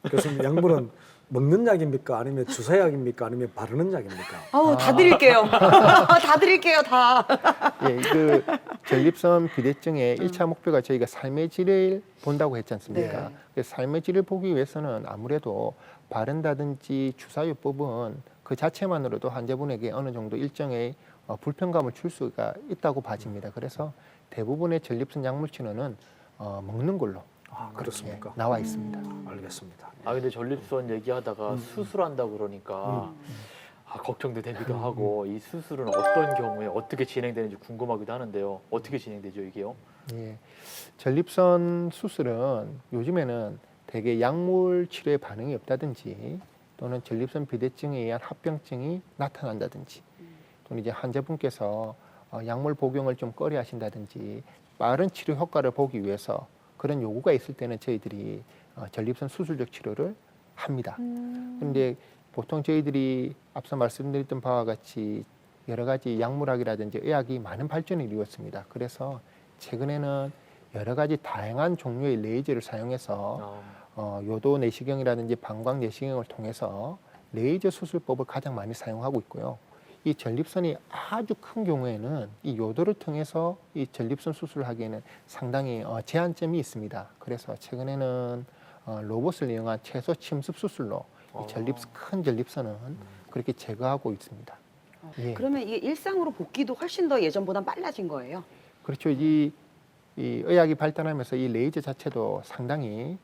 교수님 약물은 먹는 약입니까? 아니면 주사약입니까? 아니면 바르는 약입니까? 아우, 다 드릴게요. 다 드릴게요, 다. 예, 그 전립선 비대증의 1차 목표가 저희가 삶의 질을 본다고 했지 않습니까? 네. 그래서 삶의 질을 보기 위해서는 아무래도 바른다든지 주사요법은 그 자체만으로도 환자분에게 어느 정도 일정의 불편감을 줄 수가 있다고 봐집니다. 그래서 대부분의 전립선 약물 치료는 먹는 걸로 아, 그렇습니까? 나와 있습니다. 알겠습니다. 아 근데 전립선 얘기하다가 수술한다 그러니까 걱정도 되기도 하고 이 수술은 어떤 경우에 어떻게 진행되는지 궁금하기도 하는데요. 어떻게 진행되죠 이게요? 예, 전립선 수술은 요즘에는 대개 약물 치료에 반응이 없다든지 또는 전립선 비대증에 의한 합병증이 나타난다든지 또는 이제 환자분께서 약물 복용을 좀 꺼려 하신다든지 빠른 치료 효과를 보기 위해서 그런 요구가 있을 때는 저희들이 전립선 수술적 치료를 합니다. 그런데 보통 저희들이 앞서 말씀드렸던 바와 같이 여러 가지 약물학이라든지 의학이 많은 발전을 이루었습니다. 그래서 최근에는 여러 가지 다양한 종류의 레이저를 사용해서 요도 내시경이라든지 방광 내시경을 통해서 레이저 수술법을 가장 많이 사용하고 있고요. 이 전립선이 아주 큰 경우에는 이 요도를 통해서 이 전립선 수술을 하기에는 상당히 제한점이 있습니다. 그래서 최근에는 로봇을 이용한 채소 침습 수술로 이 큰 전립선은 그렇게 제거하고 있습니다. 예. 그러면 이게 일상으로 복귀도 훨씬 더 예전보다 빨라진 거예요? 그렇죠. 이 의학이 발달하면서 이 레이저 자체도 상당히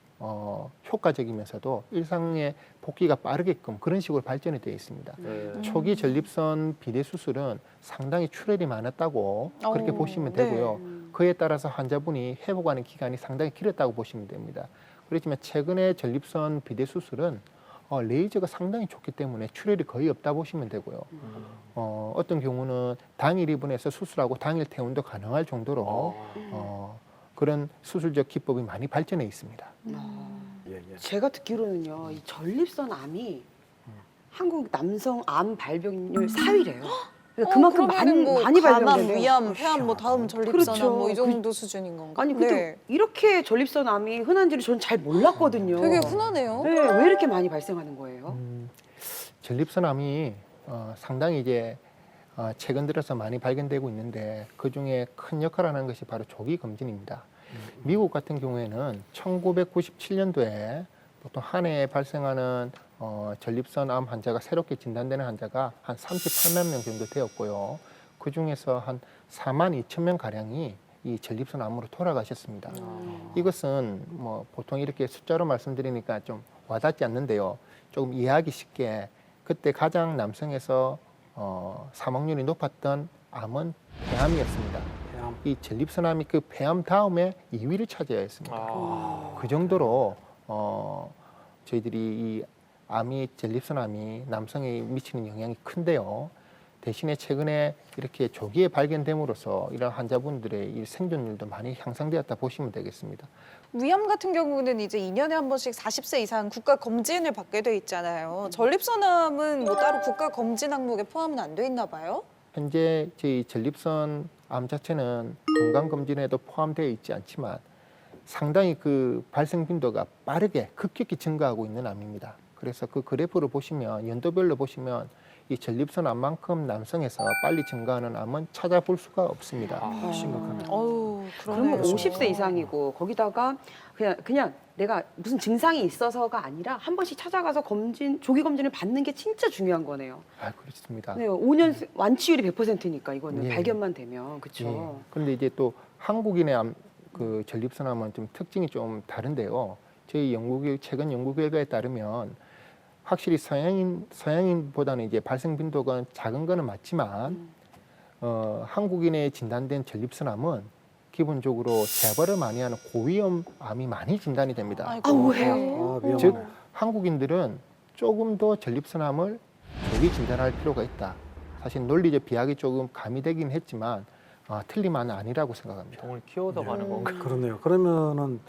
효과적이면서도 일상의 복귀가 빠르게끔 그런 식으로 발전이 되어 있습니다. 네. 초기 전립선 비대 수술은 상당히 출혈이 많았다고 그렇게 보시면 네. 되고요. 그에 따라서 환자분이 회복하는 기간이 상당히 길었다고 보시면 됩니다. 그렇지만 최근의 전립선 비대 수술은 레이저가 상당히 좋기 때문에 출혈이 거의 없다 보시면 되고요. 어떤 경우는 당일 입원해서 수술하고 당일 퇴원도 가능할 정도로 그런 수술적 기법이 많이 발전해 있습니다. 예, 예. 제가 듣기로는요, 이 전립선 암이 한국 남성 암 발병률 4위래요. 그러니까 그만큼 그러면은 뭐 많이 감암, 발견돼요. 위암, 폐암, 뭐 다음 전립선암 그렇죠. 뭐 이 정도 수준인 건가? 아니 근데 이렇게 전립선암이 흔한지를 저는 잘 몰랐거든요. 되게 흔하네요. 네, 왜 이렇게 많이 발생하는 거예요? 전립선암이 상당히 이제 최근 들어서 많이 발견되고 있는데 그 중에 큰 역할을 하는 것이 바로 조기 검진입니다. 미국 같은 경우에는 1997년도에 보통 한 해에 발생하는 전립선암 환자가 새롭게 진단되는 환자가 한 38만 명 정도 되었고요. 그 중에서 한 4만 2천 명 가량이 이 전립선암으로 돌아가셨습니다. 이것은 뭐 보통 이렇게 숫자로 말씀드리니까 좀 와닿지 않는데요. 조금 이해하기 쉽게 그때 가장 남성에서 사망률이 높았던 암은 폐암이었습니다. 폐암. 이 전립선암이 그 폐암 다음에 2위를 차지해야 했습니다. 그 정도로 저희들이 이 암이 전립선암이 남성에 미치는 영향이 큰데요. 대신에 최근에 이렇게 조기에 발견됨으로써 이런 환자분들의 이 생존율도 많이 향상되었다 보시면 되겠습니다. 위암 같은 경우는 이제 2년에 한 번씩 40세 이상 국가 검진을 받게 돼 있잖아요. 전립선암은 뭐 따로 국가 검진 항목에 포함은 안 돼 있나 봐요? 현재 저희 전립선 암 자체는 건강검진에도 포함되어 있지 않지만 상당히 그 발생 빈도가 빠르게 급격히 증가하고 있는 암입니다. 그래서 그 그래프를 보시면 연도별로 보시면 이 전립선 암만큼 남성에서 빨리 증가하는 암은 찾아볼 수가 없습니다. 심각하네. 어우, 그러면 그러네요. 50세 이상이고 거기다가 그냥 내가 무슨 증상이 있어서가 아니라 한 번씩 찾아가서 조기 검진을 받는 게 진짜 중요한 거네요. 그렇습니다. 네, 5년 완치율이 100%니까 이거는 예. 발견만 되면 그렇죠. 그런데 이제 또 한국인의 암, 그 전립선암은 좀 특징이 좀 다른데요. 저희 최근 연구 결과에 따르면 확실히 서양인보다는 이제 발생 빈도가 작은 거는 맞지만 한국인의 진단된 전립선암은 기본적으로 재발을 많이 하는 고위험 암이 많이 진단이 됩니다. 아이고, 왜요? 위험하네. 즉 한국인들은 조금 더 전립선암을 조기 진단할 필요가 있다. 사실 논리적 비약이 조금 가미되긴 했지만 틀림은 아니라고 생각합니다. 병을 키워서 가는 건가? 그러네요. 그러면은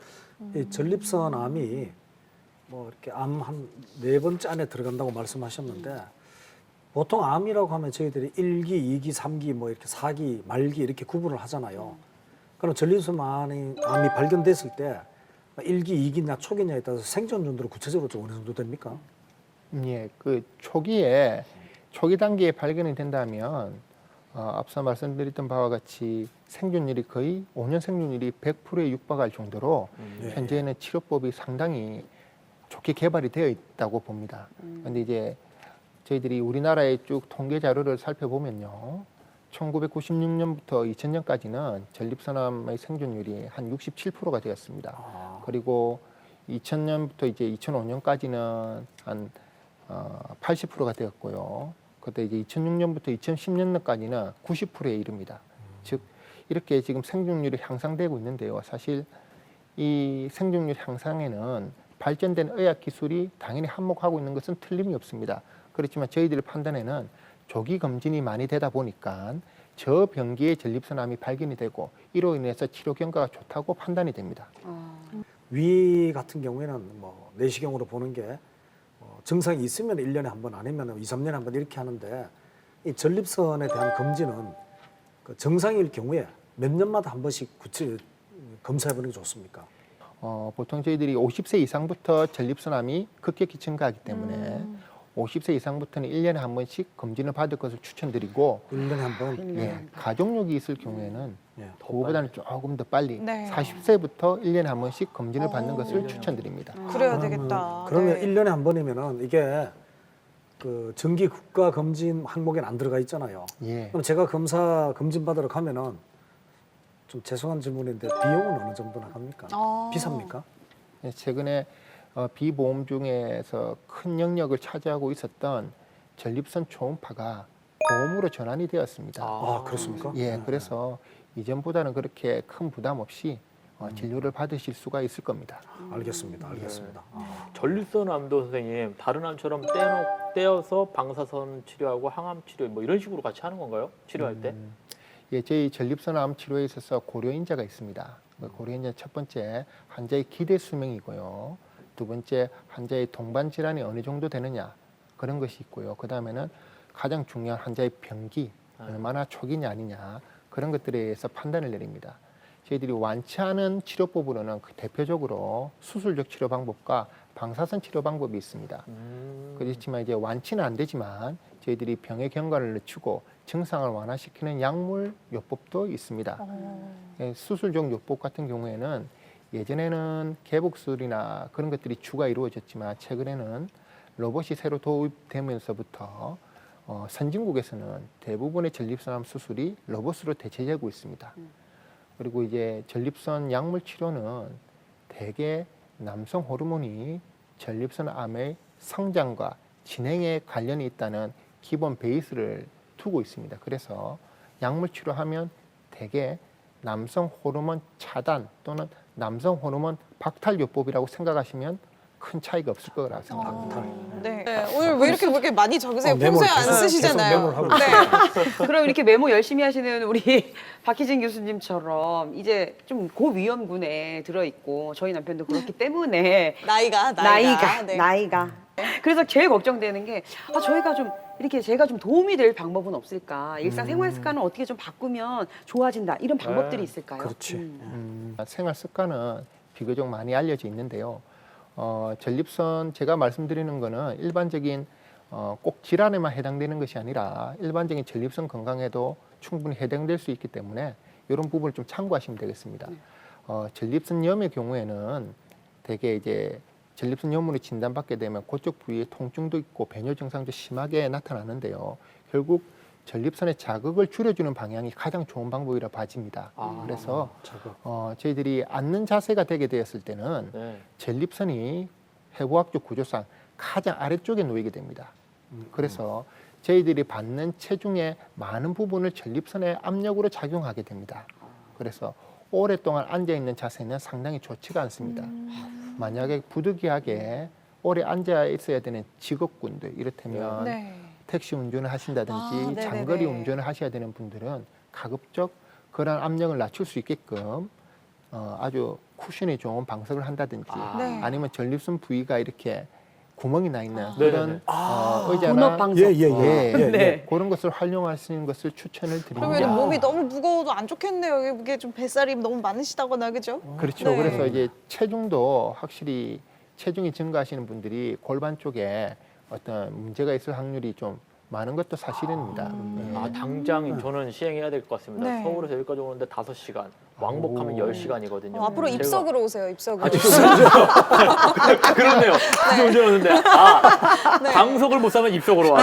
이 전립선암이 뭐 이렇게 암 한 4번째 안에 들어간다고 말씀하셨는데 보통 암이라고 하면 저희들이 1기, 2기, 3기, 뭐 이렇게 4기, 말기 이렇게 구분을 하잖아요. 그럼 전립선암이 발견됐을 때 1기, 2기냐 초기냐에 따라서 생존율도 구체적으로 좀 어느 정도 됩니까? 예, 그 초기 단계에 발견이 된다면 앞서 말씀드렸던 바와 같이 생존율이 거의 5년 생존율이 100%에 육박할 정도로 현재는 치료법이 상당히 좋게 개발이 되어 있다고 봅니다. 그런데 이제 저희들이 우리나라의 쭉 통계 자료를 살펴보면요. 1996년부터 2000년까지는 전립선암의 생존율이 한 67%가 되었습니다. 그리고 2000년부터 이제 2005년까지는 한 80%가 되었고요. 그때 이제 2006년부터 2010년까지는 90%에 이릅니다. 즉 이렇게 지금 생존율이 향상되고 있는데요. 사실 이 생존율 향상에는 발전된 의학 기술이 당연히 한몫하고 있는 것은 틀림이 없습니다. 그렇지만 저희들의 판단에는 조기 검진이 많이 되다 보니까 저병기의 전립선암이 발견이 되고 이로 인해서 치료 경과가 좋다고 판단이 됩니다. 위 같은 경우에는 뭐 내시경으로 보는 게 증상이 있으면 1년에 한 번 아니면 2, 3년에 한 번 이렇게 하는데 이 전립선에 대한 검진은 그 정상일 경우에 몇 년마다 한 번씩 검사해 보는 게 좋습니까? 보통 저희들이 50세 이상부터 전립선암이 급격히 증가하기 때문에 50세 이상부터는 1년에 한 번씩 검진을 받을 것을 추천드리고 1년에 한 번. 예, 가족력이 있을 경우에는 예. 그거보다는 조금 더 빨리 네. 40세부터 1년에 한 번씩 검진을 받는 것을 추천드립니다. 그래야 되겠다. 그러면 네. 1년에 한 번이면은 이게 그 정기 국가 검진 항목에는 안 들어가 있잖아요. 예. 그럼 제가 검진 받으러 가면은 좀 죄송한 질문인데 비용은 어느 정도나 합니까? 비쌉니까? 예, 최근에 비보험 중에서 큰 영역을 차지하고 있었던 전립선 초음파가 보험으로 전환이 되었습니다. 아, 그렇습니까? 예, 그래서 이전보다는 그렇게 큰 부담 없이 진료를 받으실 수가 있을 겁니다. 알겠습니다. 알겠습니다. 전립선암도 선생님 다른 암처럼 떼어서 방사선 치료하고 항암 치료 뭐 이런 식으로 같이 하는 건가요? 치료할 때? 예, 저희 전립선암 치료에 있어서 고려인자가 있습니다. 그 고려인자 첫 번째 환자의 기대 수명이고요. 두 번째 환자의 동반 질환이 어느 정도 되느냐 그런 것이 있고요. 그 다음에는 가장 중요한 환자의 병기 얼마나 초기냐 아니냐 그런 것들에 의해서 판단을 내립니다. 저희들이 완치하는 치료법으로는 그 대표적으로 수술적 치료 방법과 방사선 치료 방법이 있습니다. 그렇지만 이제 완치는 안 되지만 저희들이 병의 경과를 늦추고 증상을 완화시키는 약물 요법도 있습니다. 수술적 요법 같은 경우에는 예전에는 개복술이나 그런 것들이 주가 이루어졌지만 최근에는 로봇이 새로 도입되면서부터 선진국에서는 대부분의 전립선암 수술이 로봇으로 대체되고 있습니다. 그리고 이제 전립선 약물 치료는 대개 남성 호르몬이 전립선암의 성장과 진행에 관련이 있다는 기본 베이스를 두고 있습니다. 그래서 약물 치료하면 대개 남성 호르몬 차단 또는 남성 호르몬 박탈 요법이라고 생각하시면 큰 차이가 없을 거라 생각합니다. 네. 오늘 왜 이렇게 많이 적으세요? 메모를 평소에 안 계속 쓰시잖아요. 메모를 하고 네. 그럼 이렇게 메모 열심히 하시는 우리 박희진 교수님처럼 이제 좀 고위험군에 들어있고 저희 남편도 그렇기 때문에 나이가. 네. 나이가. 그래서 제일 걱정되는 게 저희가 좀 이렇게 제가 좀 도움이 될 방법은 없을까? 일상 생활 습관을 어떻게 좀 바꾸면 좋아진다 이런 방법들이 있을까요? 그렇지. 생활 습관은 비교적 많이 알려져 있는데요. 전립선 제가 말씀드리는 거는 일반적인 꼭 질환에만 해당되는 것이 아니라 일반적인 전립선 건강에도 충분히 해당될 수 있기 때문에 이런 부분을 좀 참고하시면 되겠습니다. 전립선염의 경우에는 대개 이제 전립선염으로 진단받게 되면 그쪽 부위에 통증도 있고 배뇨 증상도 심하게 나타나는데요. 결국 전립선의 자극을 줄여주는 방향이 가장 좋은 방법이라 봐집니다. 그래서 저희들이 앉는 자세가 되게 되었을 때는 네. 전립선이 해부학적 구조상 가장 아래쪽에 놓이게 됩니다. 그래서 저희들이 받는 체중의 많은 부분을 전립선의 압력으로 작용하게 됩니다. 그래서 오랫동안 앉아있는 자세는 상당히 좋지가 않습니다. 만약에 부득이하게 오래 앉아 있어야 되는 직업군들 이를테면 네. 택시 운전을 하신다든지 네네네. 장거리 운전을 하셔야 되는 분들은 가급적 그런 압력을 낮출 수 있게끔 아주 쿠션이 좋은 방석을 한다든지 네. 아니면 전립선 부위가 이렇게 구멍이 나 있는 네네네. 그런 분업 의자나 방석. 예, 그런 것을 활용하시는 것을 추천을 드립니다. 그러면 몸이 너무 무거워도 안 좋겠네요. 이게 좀 뱃살이 너무 많으시다거나 그죠? 그렇죠. 네. 그래서 이제 체중도 확실히 체중이 증가하시는 분들이 골반 쪽에 어떤 문제가 있을 확률이 좀 많은 것도 사실입니다. 예. 당장 저는 시행해야 될 것 같습니다. 네. 서울에서 여기까지 오는데 5시간, 왕복하면 10시간이거든요. 앞으로 입석으로 오세요. 입석으로. 그렇네요. 그게 문제였는데. 방석을 못 사면 입석으로 와.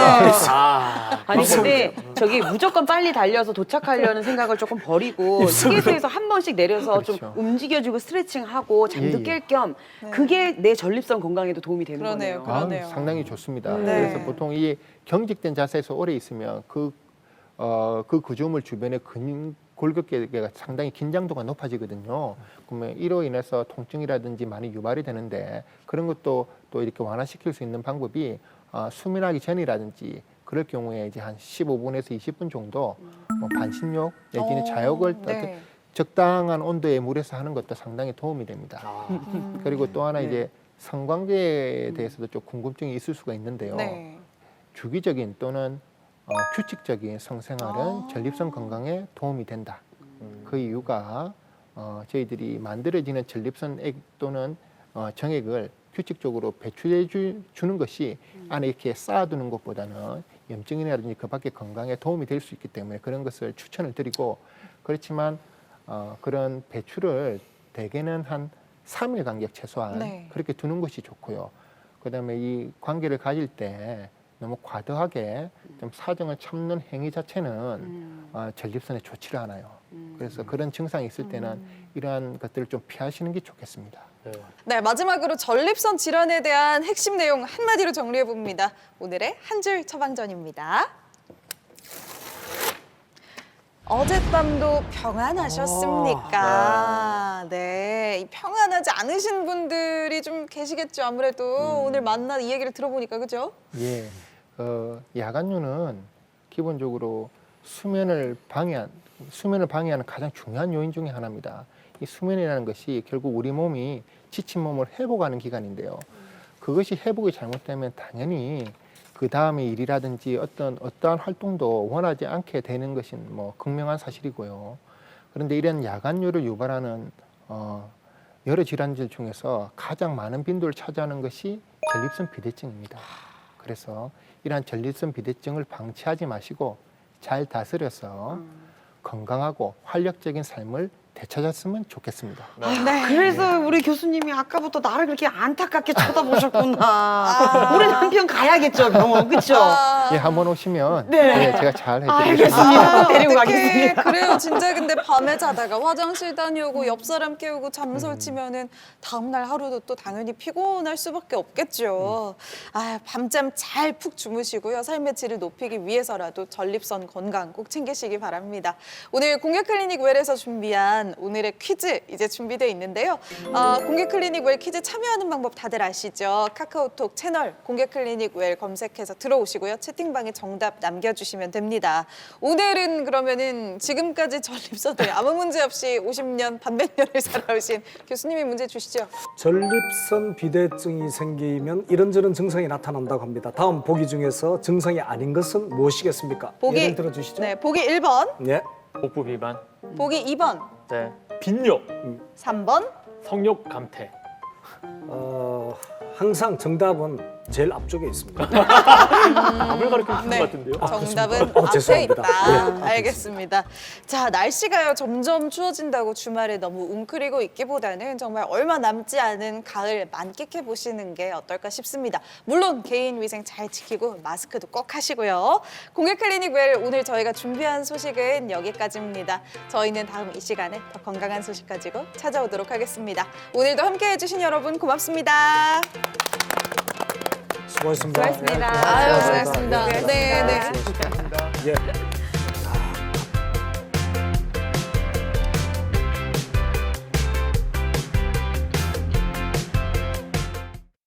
아니 근데 저기 무조건 빨리 달려서 도착하려는 생각을 조금 버리고 휴게소에서 한 번씩 내려서 좀 그렇죠. 움직여주고 스트레칭하고 잠도 예, 예. 깰 겸 그게 내 전립선 건강에도 도움이 되는 그러네요. 거네요. 그러네요. 상당히 좋습니다. 네. 그래서 보통 이 경직된 자세에서 오래 있으면 그 구조물 주변의 골격계가 상당히 긴장도가 높아지거든요. 그러면 이로 인해서 통증이라든지 많이 유발이 되는데 그런 것도 또 이렇게 완화시킬 수 있는 방법이 수면하기 전이라든지 그럴 경우에 이제 한 15분에서 20분 정도 반신욕 내지는 자욕을 네. 적당한 온도의 물에서 하는 것도 상당히 도움이 됩니다. 그리고 또 하나 네. 이제 성관계에 대해서도 좀 궁금증이 있을 수가 있는데요. 네. 주기적인 또는 규칙적인 성생활은 전립선 건강에 도움이 된다. 그 이유가 저희들이 만들어지는 전립선액 또는 정액을 규칙적으로 배출해 주는 것이 안에 이렇게 쌓아두는 것보다는 염증이라든지 그 밖의 건강에 도움이 될 수 있기 때문에 그런 것을 추천을 드리고 그렇지만 그런 배출을 대개는 한 3일 간격 최소한 네. 그렇게 두는 것이 좋고요. 그다음에 이 관계를 가질 때 너무 과도하게 좀 사정을 참는 행위 자체는 전립선에 좋지를 않아요. 그래서 그런 증상이 있을 때는 이러한 것들을 좀 피하시는 게 좋겠습니다. 네, 마지막으로 전립선 질환에 대한 핵심 내용 한마디로 정리해 봅니다. 오늘의 한 줄 처방전입니다. 어젯밤도 평안하셨습니까? 네, 이 평안하지 않으신 분들이 좀 계시겠죠. 아무래도 오늘 만나 이 얘기를 들어보니까 그죠? 예, 야간류는 기본적으로 수면을 방해하는 가장 중요한 요인 중에 하나입니다. 이 수면이라는 것이 결국 우리 몸이 지친 몸을 회복하는 기간인데요. 그것이 회복이 잘못되면 당연히 그 다음에 일이라든지 어떠한 활동도 원하지 않게 되는 것은 뭐 극명한 사실이고요. 그런데 이런 야간류를 유발하는 여러 질환들 중에서 가장 많은 빈도를 차지하는 것이 전립선 비대증입니다. 그래서 이러한 전립선 비대증을 방치하지 마시고 잘 다스려서 건강하고 활력적인 삶을 되찾았으면 좋겠습니다. 그래서 우리 교수님이 아까부터 나를 그렇게 안타깝게 쳐다보셨구나. 우리 남편 가야겠죠, 병원. 그렇죠? 예, 한번 오시면 네. 예, 제가 잘 해드리겠습니다. 알겠습니다. 데리고 어떡해. 가겠습니다. 그래요. 진짜 근데 밤에 자다가 화장실 다녀오고 옆 사람 깨우고 잠 설치면은 다음날 하루도 또 당연히 피곤할 수밖에 없겠죠. 밤잠 잘 푹 주무시고요. 삶의 질을 높이기 위해서라도 전립선 건강 꼭 챙기시기 바랍니다. 오늘 공개클리닉 웰에서 준비한 오늘의 퀴즈 이제 준비되어 있는데요. 공개클리닉 웰 퀴즈 참여하는 방법 다들 아시죠? 카카오톡 채널 공개클리닉 웰 검색해서 들어오시고요. 채팅방에 정답 남겨주시면 됩니다. 오늘은 그러면은 지금까지 전립선에 아무 문제 없이 50년 반백 년을 살아오신 교수님이 문제 주시죠. 전립선 비대증이 생기면 이런저런 증상이 나타난다고 합니다. 다음 보기 중에서 증상이 아닌 것은 무엇이겠습니까? 예를 들어 주시죠. 네, 보기 1번, 예. 복부 비만, 보기 2번, 네, 빈뇨, 3번, 성욕 감퇴. 항상 정답은 제일 앞쪽에 있습니다. 답을 가르쳐 주신 네. 것 같은데요. 정답은 그렇습니까? 앞에 죄송합니다. 있다. 예, 알겠습니다. 자, 날씨가요 점점 추워진다고 주말에 너무 웅크리고 있기보다는 정말 얼마 남지 않은 가을 만끽해 보시는 게 어떨까 싶습니다. 물론 개인 위생 잘 지키고 마스크도 꼭 하시고요. 공개클리닉 웰 오늘 저희가 준비한 소식은 여기까지입니다. 저희는 다음 이 시간에 더 건강한 소식 가지고 찾아오도록 하겠습니다. 오늘도 함께해 주신 여러분 고맙습니다. 수고하셨습니다. 수고하셨습니다. 아유, 고생하셨습니다. 네, 네. 예.